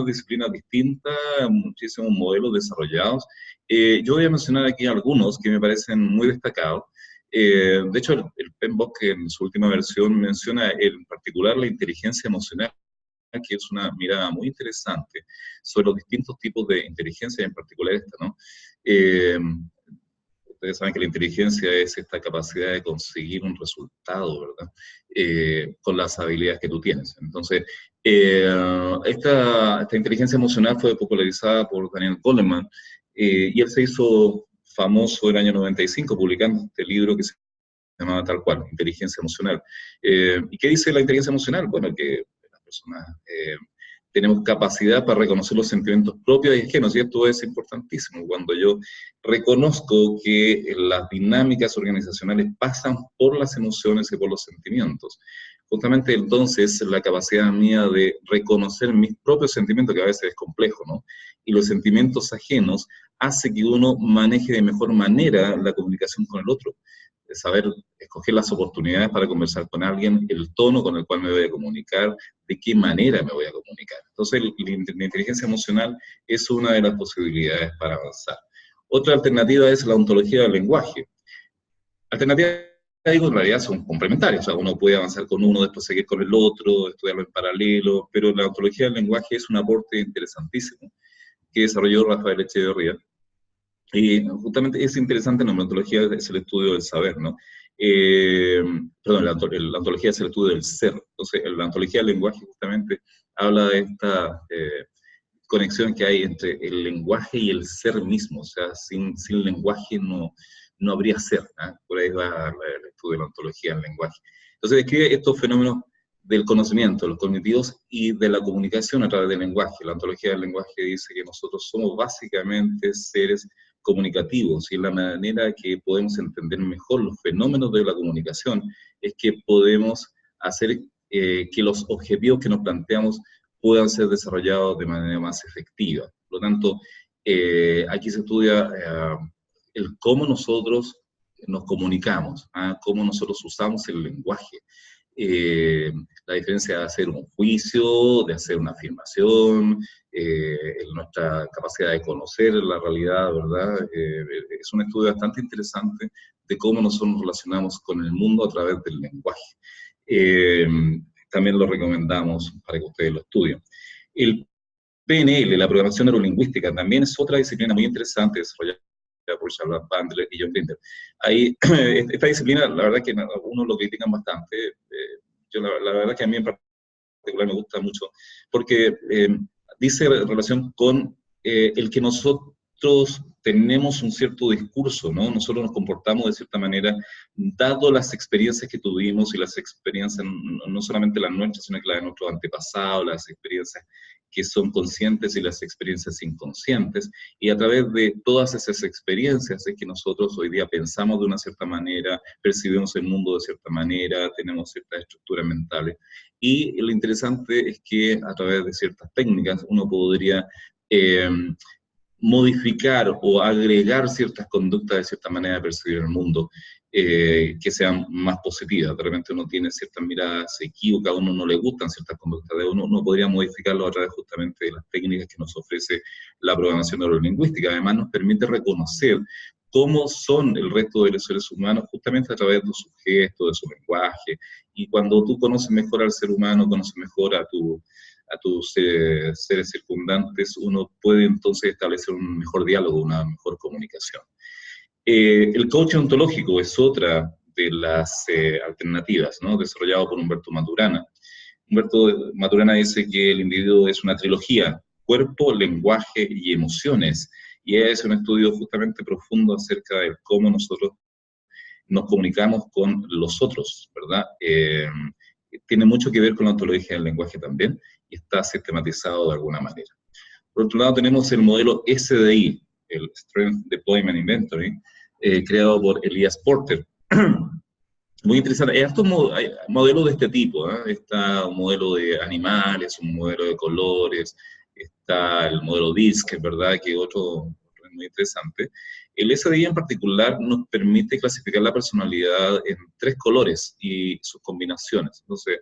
disciplinas distintas, muchísimos modelos desarrollados. Yo voy a mencionar aquí algunos que me parecen muy destacados. De hecho, el PMBOK en su última versión menciona en particular la inteligencia emocional, que es una mirada muy interesante sobre los distintos tipos de inteligencia, en particular esta, ¿no? ustedes saben que la inteligencia es esta capacidad de conseguir un resultado, ¿verdad? Con las habilidades que tú tienes. Entonces, esta inteligencia emocional fue popularizada por Daniel Goleman, y él se hizo famoso en el año 95 publicando este libro que se llamaba tal cual, Inteligencia Emocional. ¿Y qué dice la inteligencia emocional? Bueno, que las personas tenemos capacidad para reconocer los sentimientos propios y ajenos, y esto es importantísimo. Cuando yo reconozco que las dinámicas organizacionales pasan por las emociones y por los sentimientos, justamente entonces la capacidad mía de reconocer mis propios sentimientos, que a veces es complejo, ¿no? Y los sentimientos ajenos, hace que uno maneje de mejor manera la comunicación con el otro. Saber escoger las oportunidades para conversar con alguien, el tono con el cual me voy a comunicar, de qué manera me voy a comunicar. Entonces, la inteligencia emocional es una de las posibilidades para avanzar. Otra alternativa es la ontología del lenguaje. Alternativas, digo, en realidad son complementarias, o sea, uno puede avanzar con uno, después seguir con el otro, estudiarlo en paralelo, pero la ontología del lenguaje es un aporte interesantísimo que desarrolló Rafael Echeverría. Y justamente es interesante, la ontología es el estudio del saber, ¿no? Perdón, la ontología es el estudio del ser. Entonces, la ontología del lenguaje justamente habla de esta conexión que hay entre el lenguaje y el ser mismo. O sea, sin lenguaje no habría ser, ¿eh? Por ahí va el estudio de la ontología del lenguaje. Entonces, describe estos fenómenos del conocimiento, los cognitivos y de la comunicación a través del lenguaje. La ontología del lenguaje dice que nosotros somos básicamente seres comunicativos, y la manera que podemos entender mejor los fenómenos de la comunicación es que podemos hacer que los objetivos que nos planteamos puedan ser desarrollados de manera más efectiva. Por lo tanto, aquí se estudia el cómo nosotros nos comunicamos, cómo nosotros usamos el lenguaje. La diferencia de hacer un juicio, de hacer una afirmación, nuestra capacidad de conocer la realidad, ¿verdad? Es un estudio bastante interesante de cómo nosotros nos relacionamos con el mundo a través del lenguaje. También lo recomendamos para que ustedes lo estudien. El PNL, la programación neurolingüística, también es otra disciplina muy interesante desarrollada por Charlotte Bandler y John Grinder. Ahí, esta disciplina, la verdad que algunos lo critican bastante. Yo la verdad que a mí en particular me gusta mucho, porque dice relación con el que nosotros tenemos un cierto discurso, ¿no? Nosotros nos comportamos de cierta manera, dado las experiencias que tuvimos, y las experiencias, no solamente las nuestras, sino que las de nuestros antepasados, las experiencias que son conscientes y las experiencias inconscientes, y a través de todas esas experiencias es que nosotros hoy día pensamos de una cierta manera, percibimos el mundo de cierta manera, tenemos ciertas estructuras mentales, y lo interesante es que a través de ciertas técnicas uno podría modificar o agregar ciertas conductas de cierta manera de percibir el mundo, que sean más positivas. De repente uno tiene ciertas miradas equívocas, a uno no le gustan ciertas conductas de uno podría modificarlo a través justamente de las técnicas que nos ofrece la programación neurolingüística. Además nos permite reconocer cómo son el resto de los seres humanos justamente a través de sus gestos, de su lenguaje, y cuando tú conoces mejor al ser humano, conoces mejor a tus seres circundantes, uno puede entonces establecer un mejor diálogo, una mejor comunicación. El coaching ontológico es otra de las alternativas, ¿no? Desarrollado por Humberto Maturana. Humberto Maturana dice que el individuo es una trilogía: cuerpo, lenguaje y emociones, y es un estudio justamente profundo acerca de cómo nosotros nos comunicamos con los otros, ¿verdad? Tiene mucho que ver con la ontología del lenguaje también, y está sistematizado de alguna manera. Por otro lado, tenemos el modelo SDI, el Strength Deployment Inventory, creado por Elias Porter. Muy interesante. Hay estos modelos de este tipo, ¿eh? Está un modelo de animales, un modelo de colores, está el modelo DISC, ¿verdad? Que otro muy interesante. El SDI en particular nos permite clasificar la personalidad en 3 colores y sus combinaciones. Entonces,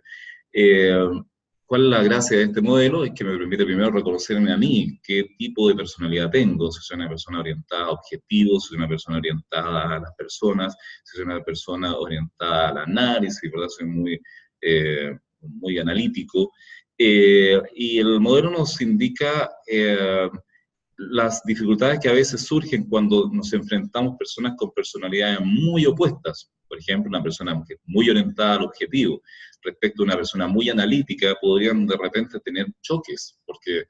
¿cuál es la gracia de este modelo? Es que me permite primero reconocerme a mí, qué tipo de personalidad tengo, si soy una persona orientada a objetivos, si soy una persona orientada a las personas, si soy una persona orientada al análisis, ¿verdad? Soy muy analítico. Y el modelo nos indica las dificultades que a veces surgen cuando nos enfrentamos personas con personalidades muy opuestas. Por ejemplo, una persona muy orientada al objetivo respecto a una persona muy analítica, podrían de repente tener choques, porque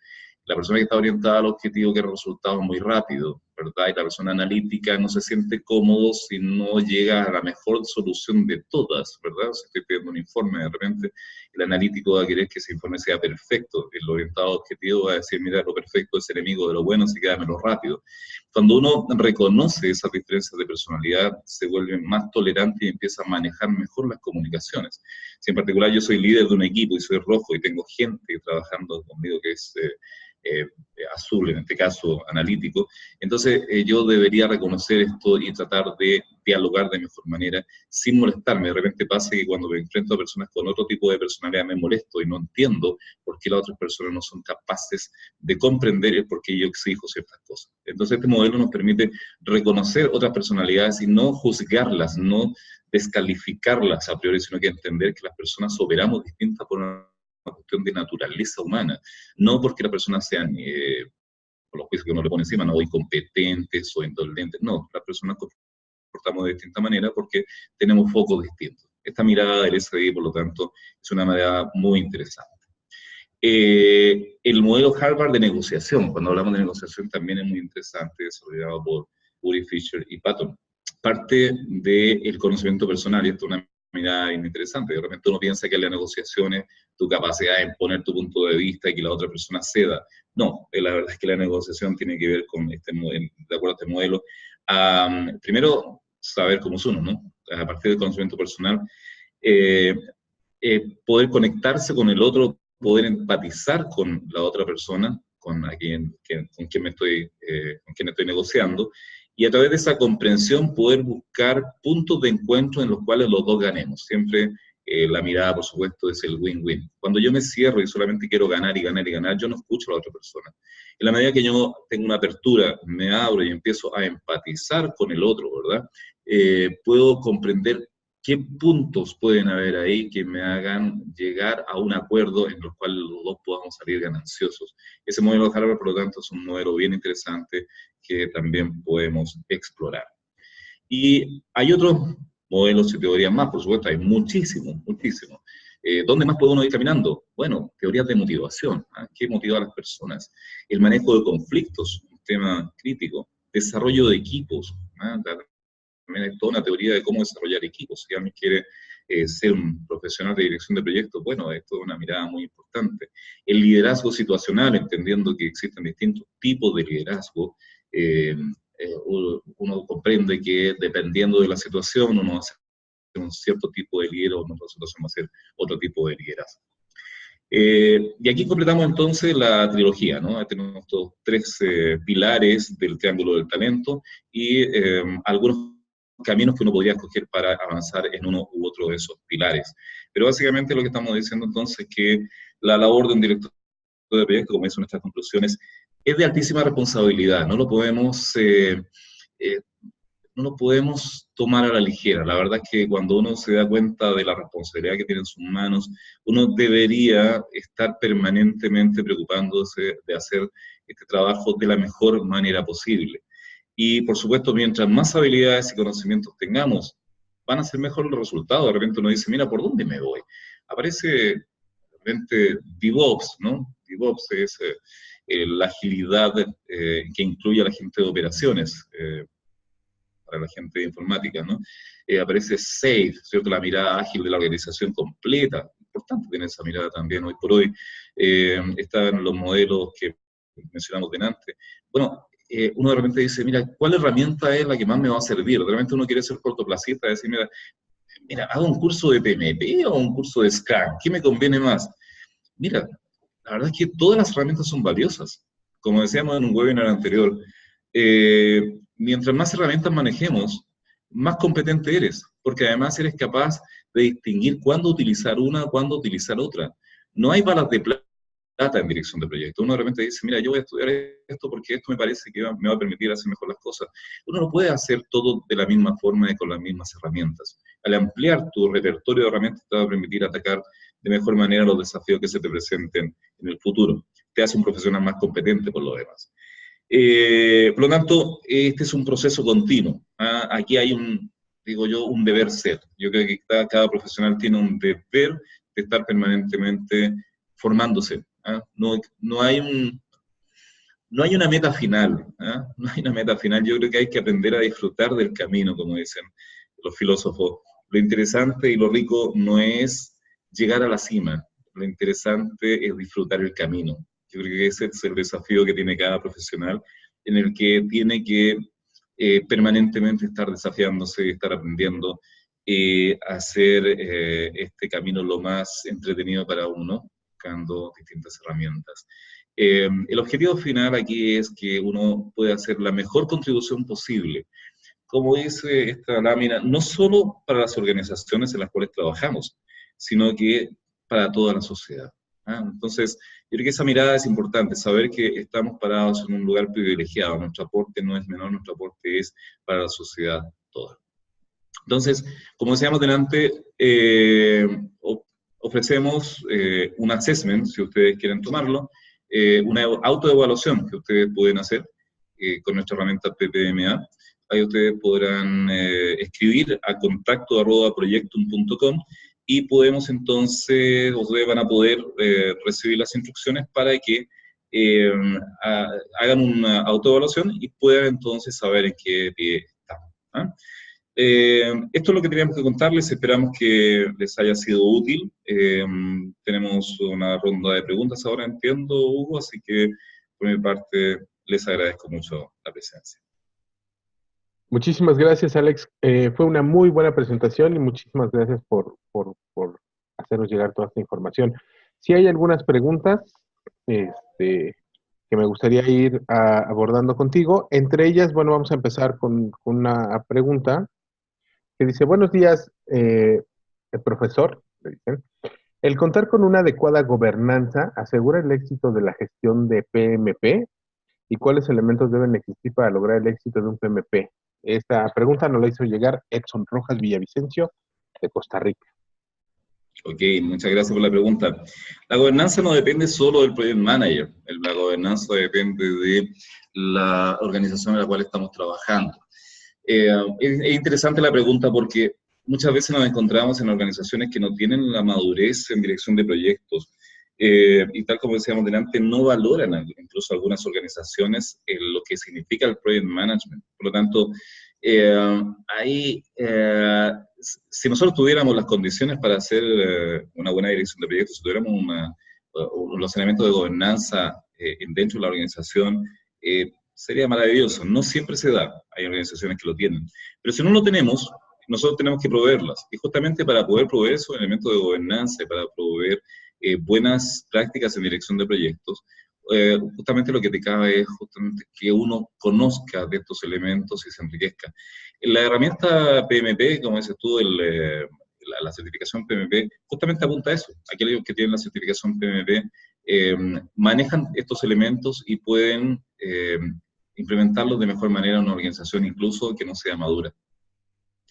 la persona que está orientada al objetivo quiere resultados muy rápido, ¿verdad? Y la persona analítica no se siente cómodo si no llega a la mejor solución de todas, ¿verdad? Si estoy pidiendo un informe, de repente el analítico va a querer que ese informe sea perfecto, el orientado al objetivo va a decir, mira, lo perfecto es enemigo de lo bueno, así que dámelo rápido. Cuando uno reconoce esas diferencias de personalidad, se vuelve más tolerante y empieza a manejar mejor las comunicaciones. Si en particular yo soy líder de un equipo y soy rojo y tengo gente trabajando conmigo que es azul, en este caso analítico, entonces yo debería reconocer esto y tratar de dialogar de mejor manera sin molestarme. De repente pasa que cuando me enfrento a personas con otro tipo de personalidad me molesto y no entiendo por qué las otras personas no son capaces de comprender el por qué yo exijo ciertas cosas. Entonces este modelo nos permite reconocer otras personalidades y no juzgarlas, no descalificarlas a priori, sino que entender que las personas operamos distintas por una cuestión de naturaleza humana, no porque las personas sean, por los juicios que uno le pone encima, no, incompetentes o indolentes, no, las personas comportamos de distinta manera porque tenemos focos distintos. Esta mirada del SDI, por lo tanto, es una mirada muy interesante. El modelo Harvard de negociación, cuando hablamos de negociación, también es muy interesante, desarrollado por Uri Fisher y Patton. Parte del conocimiento personal, y esto es una mirada interesante. De repente uno piensa que en las negociaciones tu capacidad de imponer tu punto de vista y que la otra persona ceda. No, la verdad es que la negociación tiene que ver con este modelo, de acuerdo a este modelo. Primero, saber cómo es uno, ¿no? A partir del conocimiento personal, poder conectarse con el otro, poder empatizar con la otra persona, con quien estoy negociando, y a través de esa comprensión poder buscar puntos de encuentro en los cuales los dos ganemos. Siempre la mirada, por supuesto, es el win-win. Cuando yo me cierro y solamente quiero ganar y ganar y ganar, yo no escucho a la otra persona. En la medida que yo tengo una apertura, me abro y empiezo a empatizar con el otro, ¿verdad? Puedo comprender qué puntos pueden haber ahí que me hagan llegar a un acuerdo en el cual los dos podamos salir gananciosos. Ese modelo de Harvard, por lo tanto, es un modelo bien interesante que también podemos explorar. Y hay otros modelos y teorías más, por supuesto, hay muchísimos, muchísimos. ¿Dónde más puede uno ir caminando? Bueno, teorías de motivación. ¿Qué motiva a las personas? El manejo de conflictos, un tema crítico. Desarrollo de equipos. También hay toda una teoría de cómo desarrollar equipos. Si alguien quiere ser un profesional de dirección de proyectos, bueno, esto es una mirada muy importante. El liderazgo situacional, entendiendo que existen distintos tipos de liderazgo, uno comprende que dependiendo de la situación, uno va a ser un cierto tipo de liderazgo, en otra situación va a ser otro tipo de liderazgo. Y aquí completamos entonces la trilogía, ¿no? Tenemos estos tres pilares del triángulo del talento y algunos caminos que uno podría escoger para avanzar en uno u otro de esos pilares. Pero básicamente lo que estamos diciendo entonces es que la labor de un director de proyecto, como dicen nuestras conclusiones, es de altísima responsabilidad, no lo podemos tomar a la ligera. La verdad es que cuando uno se da cuenta de la responsabilidad que tiene en sus manos, uno debería estar permanentemente preocupándose de hacer este trabajo de la mejor manera posible. Y por supuesto, mientras más habilidades y conocimientos tengamos, van a ser mejores los resultados. De repente uno dice, mira, ¿por dónde me voy? Aparece de repente DevOps, ¿no? DevOps es la agilidad que incluye a la gente de operaciones, para la gente de informática, ¿no? Aparece SAFe, ¿cierto? La mirada ágil de la organización completa. Importante tener esa mirada también hoy por hoy. Están los modelos que mencionamos delante. Bueno, uno de repente dice, mira, ¿cuál herramienta es la que más me va a servir? De repente uno quiere ser cortoplacista, decir, mira, ¿hago un curso de PMP o un curso de Scrum? ¿Qué me conviene más? Mira, la verdad es que todas las herramientas son valiosas. Como decíamos en un webinar anterior, mientras más herramientas manejemos, más competente eres, porque además eres capaz de distinguir cuándo utilizar una, cuándo utilizar otra. No hay balas de plata en dirección de proyecto. Uno de repente dice, mira, yo voy a estudiar esto porque esto me parece que me va a permitir hacer mejor las cosas. Uno no puede hacer todo de la misma forma y con las mismas herramientas. Al ampliar tu repertorio de herramientas te va a permitir atacar de mejor manera los desafíos que se te presenten en el futuro. Te hace un profesional más competente por lo demás. Por lo tanto, este es un proceso continuo. Aquí hay digo yo, un deber ser. Yo creo que cada profesional tiene un deber de estar permanentemente formándose. No hay no hay una meta final. No hay una meta final. Yo creo que hay que aprender a disfrutar del camino, como dicen los filósofos. Lo interesante y lo rico no es llegar a la cima. Lo interesante es disfrutar el camino. Yo creo que ese es el desafío que tiene cada profesional, en el que tiene que permanentemente estar desafiándose, estar aprendiendo, hacer este camino lo más entretenido para uno, buscando distintas herramientas. El objetivo final aquí es que uno pueda hacer la mejor contribución posible, como dice esta lámina, no solo para las organizaciones en las cuales trabajamos, sino que para toda la sociedad. Entonces, yo creo que esa mirada es importante, saber que estamos parados en un lugar privilegiado, nuestro aporte no es menor, nuestro aporte es para la sociedad toda. Entonces, como decíamos delante, ofrecemos un assessment, si ustedes quieren tomarlo, una autoevaluación que ustedes pueden hacer con nuestra herramienta PPMA. Ahí ustedes podrán escribir a contacto@proyectum.com y podemos entonces, ustedes van a poder recibir las instrucciones para que hagan una autoevaluación y puedan entonces saber en qué pie están. Esto es lo que teníamos que contarles, esperamos que les haya sido útil. Tenemos una ronda de preguntas ahora, entiendo, Hugo, así que por mi parte les agradezco mucho la presencia. Muchísimas gracias, Alex. Fue una muy buena presentación y muchísimas gracias por hacernos llegar toda esta información. Si hay algunas preguntas que me gustaría ir abordando contigo, entre ellas, bueno, vamos a empezar con una pregunta que dice, buenos días, el profesor, le dicen. ¿El contar con una adecuada gobernanza asegura el éxito de la gestión de PMP? ¿Y cuáles elementos deben existir para lograr el éxito de un PMP? Esta pregunta nos la hizo llegar Edson Rojas Villavicencio, de Costa Rica. Ok, muchas gracias por la pregunta. La gobernanza no depende solo del project manager, la gobernanza depende de la organización en la cual estamos trabajando. Es interesante la pregunta porque muchas veces nos encontramos en organizaciones que no tienen la madurez en dirección de proyectos, y tal como decíamos delante, no valoran incluso algunas organizaciones lo que significa el project management. Por lo tanto, si nosotros tuviéramos las condiciones para hacer una buena dirección de proyectos, si tuviéramos los elementos de gobernanza dentro de la organización, sería maravilloso. No siempre se da, hay organizaciones que lo tienen. Pero si no lo tenemos, nosotros tenemos que proveerlas. Y justamente para poder proveer esos elementos de gobernanza, para proveer buenas prácticas en dirección de proyectos, justamente lo que te cabe es justamente que uno conozca de estos elementos y se enriquezca. La herramienta PMP, como dices tú, la certificación PMP, justamente apunta a eso. Aquellos que tienen la certificación PMP manejan estos elementos y pueden implementarlos de mejor manera en una organización, incluso que no sea madura.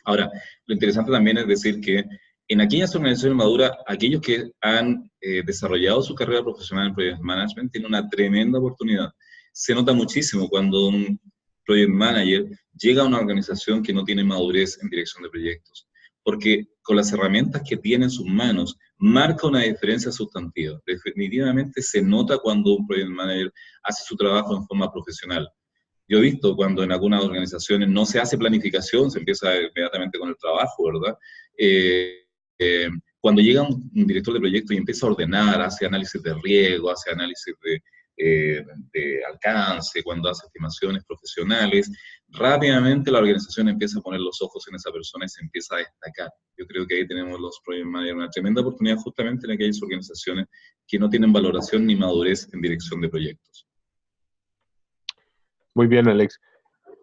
Ahora, lo interesante también es decir que en aquellas organizaciones maduras, aquellos que han desarrollado su carrera profesional en Project Management tienen una tremenda oportunidad. Se nota muchísimo cuando un Project Manager llega a una organización que no tiene madurez en dirección de proyectos, porque con las herramientas que tiene en sus manos, marca una diferencia sustantiva. Definitivamente se nota cuando un Project Manager hace su trabajo en forma profesional. Yo he visto cuando en algunas organizaciones no se hace planificación, se empieza inmediatamente con el trabajo, ¿verdad? Cuando llega un director de proyecto y empieza a ordenar, hace análisis de riesgo, hace análisis de alcance, cuando hace estimaciones profesionales, rápidamente la organización empieza a poner los ojos en esa persona y se empieza a destacar. Yo creo que ahí tenemos los project managers una tremenda oportunidad justamente en aquellas organizaciones que no tienen valoración ni madurez en dirección de proyectos. Muy bien, Alex.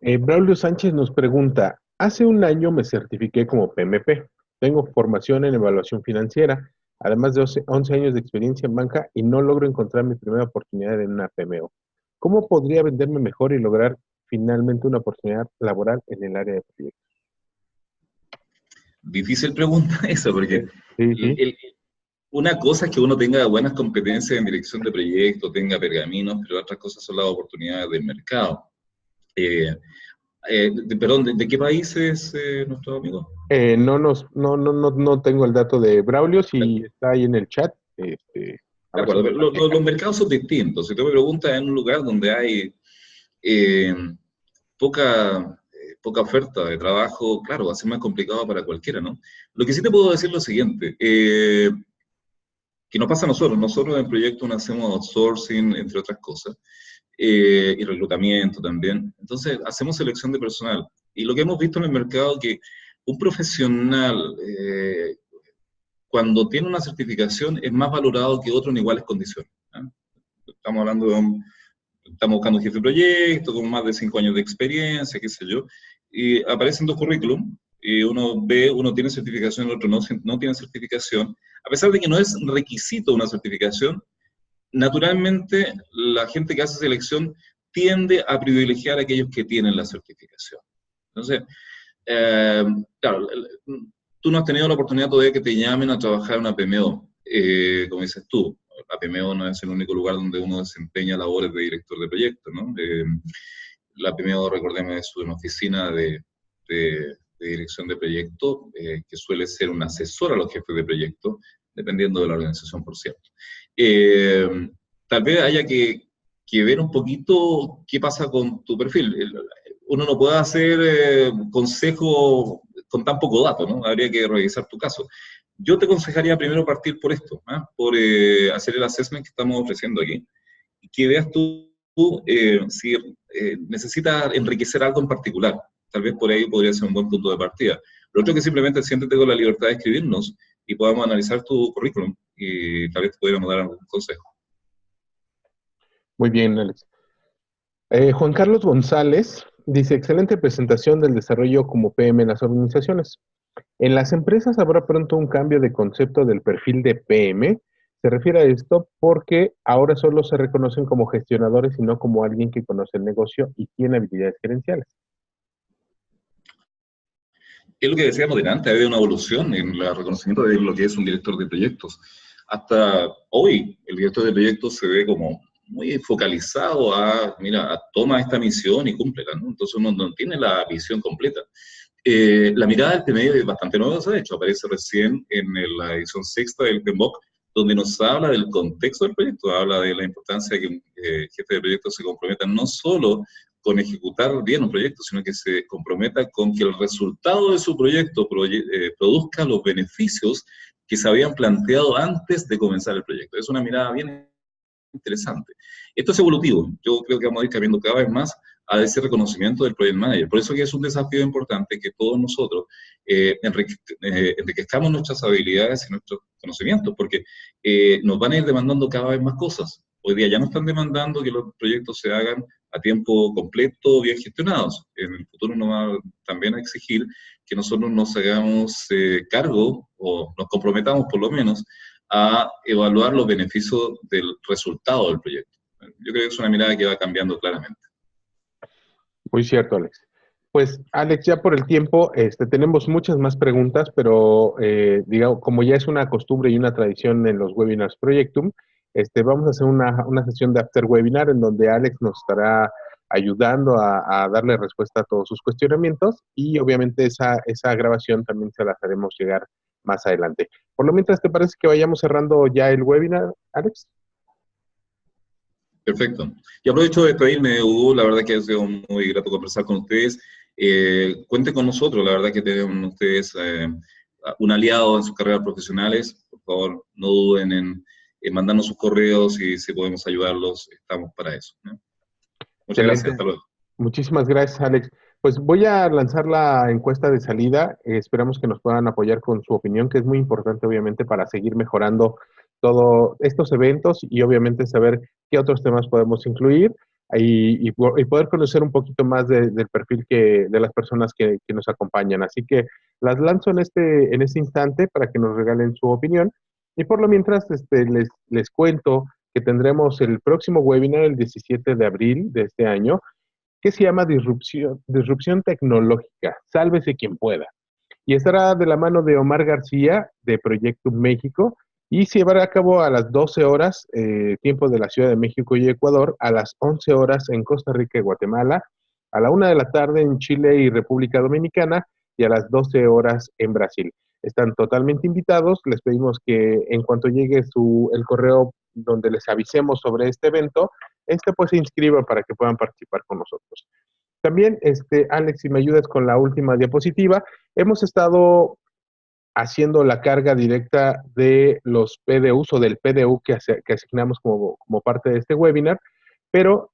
Braulio Sánchez nos pregunta, hace un año me certifiqué como PMP. Tengo formación en evaluación financiera, además de 11 años de experiencia en banca y no logro encontrar mi primera oportunidad en una PMO. ¿Cómo podría venderme mejor y lograr finalmente una oportunidad laboral en el área de proyectos? Difícil pregunta esa, porque sí. una cosa es que uno tenga buenas competencias en dirección de proyectos, tenga pergaminos, pero otras cosas son las oportunidades del mercado. Eh, Perdón, ¿de qué país es nuestro amigo? No tengo el dato de Braulio, si está ahí en el chat, a De ver si acuerdo, me pero lo checa. los mercados son distintos. Si tú me preguntas en un lugar donde hay eh, poca oferta de trabajo, claro, va a ser más complicado para cualquiera, ¿no? Lo que sí te puedo decir es lo siguiente, que nos pasa a nosotros. Nosotros en Proyecto hacemos outsourcing, entre otras cosas, y reclutamiento también. Entonces, hacemos selección de personal. Y lo que hemos visto en el mercado es que un profesional, cuando tiene una certificación, es más valorado que otro en iguales condiciones. ¿Ah? Estamos hablando de estamos buscando un jefe de proyecto con más de 5 años de experiencia, qué sé yo, y aparecen dos currículum, y uno tiene certificación, el otro no tiene certificación, a pesar de que no es requisito una certificación. Naturalmente la gente que hace selección tiende a privilegiar a aquellos que tienen la certificación. Entonces, eh, claro, tú no has tenido la oportunidad todavía que te llamen a trabajar en una PMO, como dices tú. La PMO no es el único lugar donde uno desempeña labores de director de proyecto, ¿no? La PMO, recordemos, es una oficina de dirección de proyecto, que suele ser un asesor a los jefes de proyecto, dependiendo de la organización, por cierto. Eh, Tal vez haya que ver un poquito qué pasa con tu perfil. Uno no puede hacer consejo con tan poco dato, ¿no? Habría que revisar tu caso. Yo te aconsejaría primero partir por esto, ¿ah? Por hacer el assessment que estamos ofreciendo aquí, y que veas tú si necesitas enriquecer algo en particular. Tal vez por ahí podría ser un buen punto de partida. Lo otro es que simplemente siéntete con la libertad de escribirnos y podamos analizar tu currículum y tal vez te pudiéramos dar algún consejo. Muy bien, Alex. Juan Carlos González dice, excelente presentación del desarrollo como PM en las organizaciones. En las empresas habrá pronto un cambio de concepto del perfil de PM. Se refiere a esto porque ahora solo se reconocen como gestionadores y no como alguien que conoce el negocio y tiene habilidades gerenciales. Es lo que decíamos delante, ha habido una evolución en el reconocimiento de lo que es un director de proyectos. Hasta hoy, el director de proyectos se ve como muy focalizado mira, toma esta misión y cúmplela, ¿no? Entonces uno no tiene la visión completa. La mirada del PMI es bastante nueva, de hecho, aparece recién en la edición sexta del PMBOK, donde nos habla del contexto del proyecto, habla de la importancia de que un jefe de proyecto se comprometa no solo con ejecutar bien un proyecto, sino que se comprometa con que el resultado de su proyecto produzca los beneficios que se habían planteado antes de comenzar el proyecto. Es una mirada bien interesante. Esto es evolutivo. Yo creo que vamos a ir cambiando cada vez más a ese reconocimiento del project manager. Por eso que es un desafío importante que todos nosotros enriquezcamos nuestras habilidades y nuestros conocimientos, porque nos van a ir demandando cada vez más cosas. Hoy día ya no están demandando que los proyectos se hagan a tiempo completo, bien gestionados. En el futuro nos va también a exigir que nosotros nos hagamos cargo o nos comprometamos por lo menos a evaluar los beneficios del resultado del proyecto. Yo creo que es una mirada que va cambiando claramente. Muy cierto, Alex. Pues, Alex, ya por el tiempo, tenemos muchas más preguntas, pero digamos, como ya es una costumbre y una tradición en los webinars Proyectum, vamos a hacer una sesión de after webinar en donde Alex nos estará ayudando a darle respuesta a todos sus cuestionamientos y obviamente esa grabación también se las haremos llegar más adelante. Por lo mientras, ¿te parece que vayamos cerrando ya el webinar, Alex? Perfecto. Y aprovecho de despedirme, Hugo. La verdad que ha sido muy grato conversar con ustedes. Cuenten con nosotros. La verdad que tienen ustedes un aliado en sus carreras profesionales. Por favor, no duden en mandarnos sus correos y si podemos ayudarlos, estamos para eso, ¿no? Muchas gracias. Excelente. Hasta luego. Muchísimas gracias, Alex. Pues voy a lanzar la encuesta de salida. Esperamos que nos puedan apoyar con su opinión, que es muy importante, obviamente, para seguir mejorando todos estos eventos y obviamente saber qué otros temas podemos incluir y poder conocer un poquito más del perfil de las personas que nos acompañan. Así que las lanzo en este instante para que nos regalen su opinión. Y por lo mientras, les cuento que tendremos el próximo webinar el 17 de abril de este año, que se llama Disrupción Tecnológica. Sálvese quien pueda. Y estará de la mano de Omar García, de Proyecto México, y se llevará a cabo a las 12 horas, tiempo de la Ciudad de México y Ecuador, a las 11 horas en Costa Rica y Guatemala, a la 1 de la tarde en Chile y República Dominicana y a las 12 horas en Brasil. Están totalmente invitados, les pedimos que en cuanto llegue el correo donde les avisemos sobre este evento, pues se inscriban para que puedan participar con nosotros. También, Alex, si me ayudas con la última diapositiva, hemos estado haciendo la carga directa de los PDUs o del PDU que asignamos como parte de este webinar, pero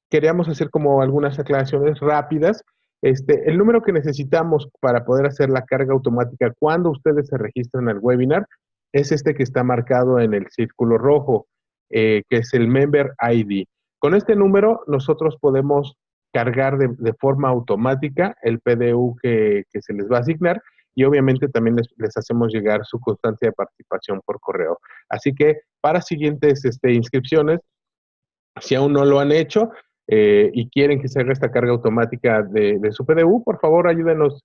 queríamos hacer como algunas aclaraciones rápidas. El número que necesitamos para poder hacer la carga automática cuando ustedes se registran al webinar es este que está marcado en el círculo rojo, que es el Member ID. Con este número nosotros podemos cargar de forma automática el PDU que se les va a asignar y obviamente también les hacemos llegar su constancia de participación por correo. Así que para siguientes inscripciones, si aún no lo han hecho y quieren que se haga esta carga automática de su PDU, por favor ayúdenos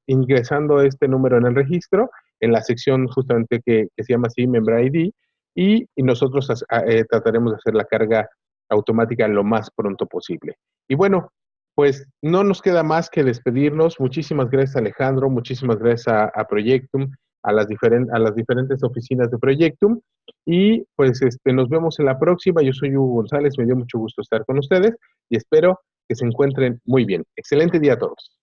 ingresando este número en el registro, en la sección justamente que se llama así, Member ID, y nosotros trataremos de hacer la carga automática lo más pronto posible. Y bueno, pues no nos queda más que despedirnos. Muchísimas gracias, Alejandro, muchísimas gracias a Proyectum, a las diferentes oficinas de Proyectum, y pues nos vemos en la próxima. Yo soy Hugo González, me dio mucho gusto estar con ustedes y espero que se encuentren muy bien. Excelente día a todos.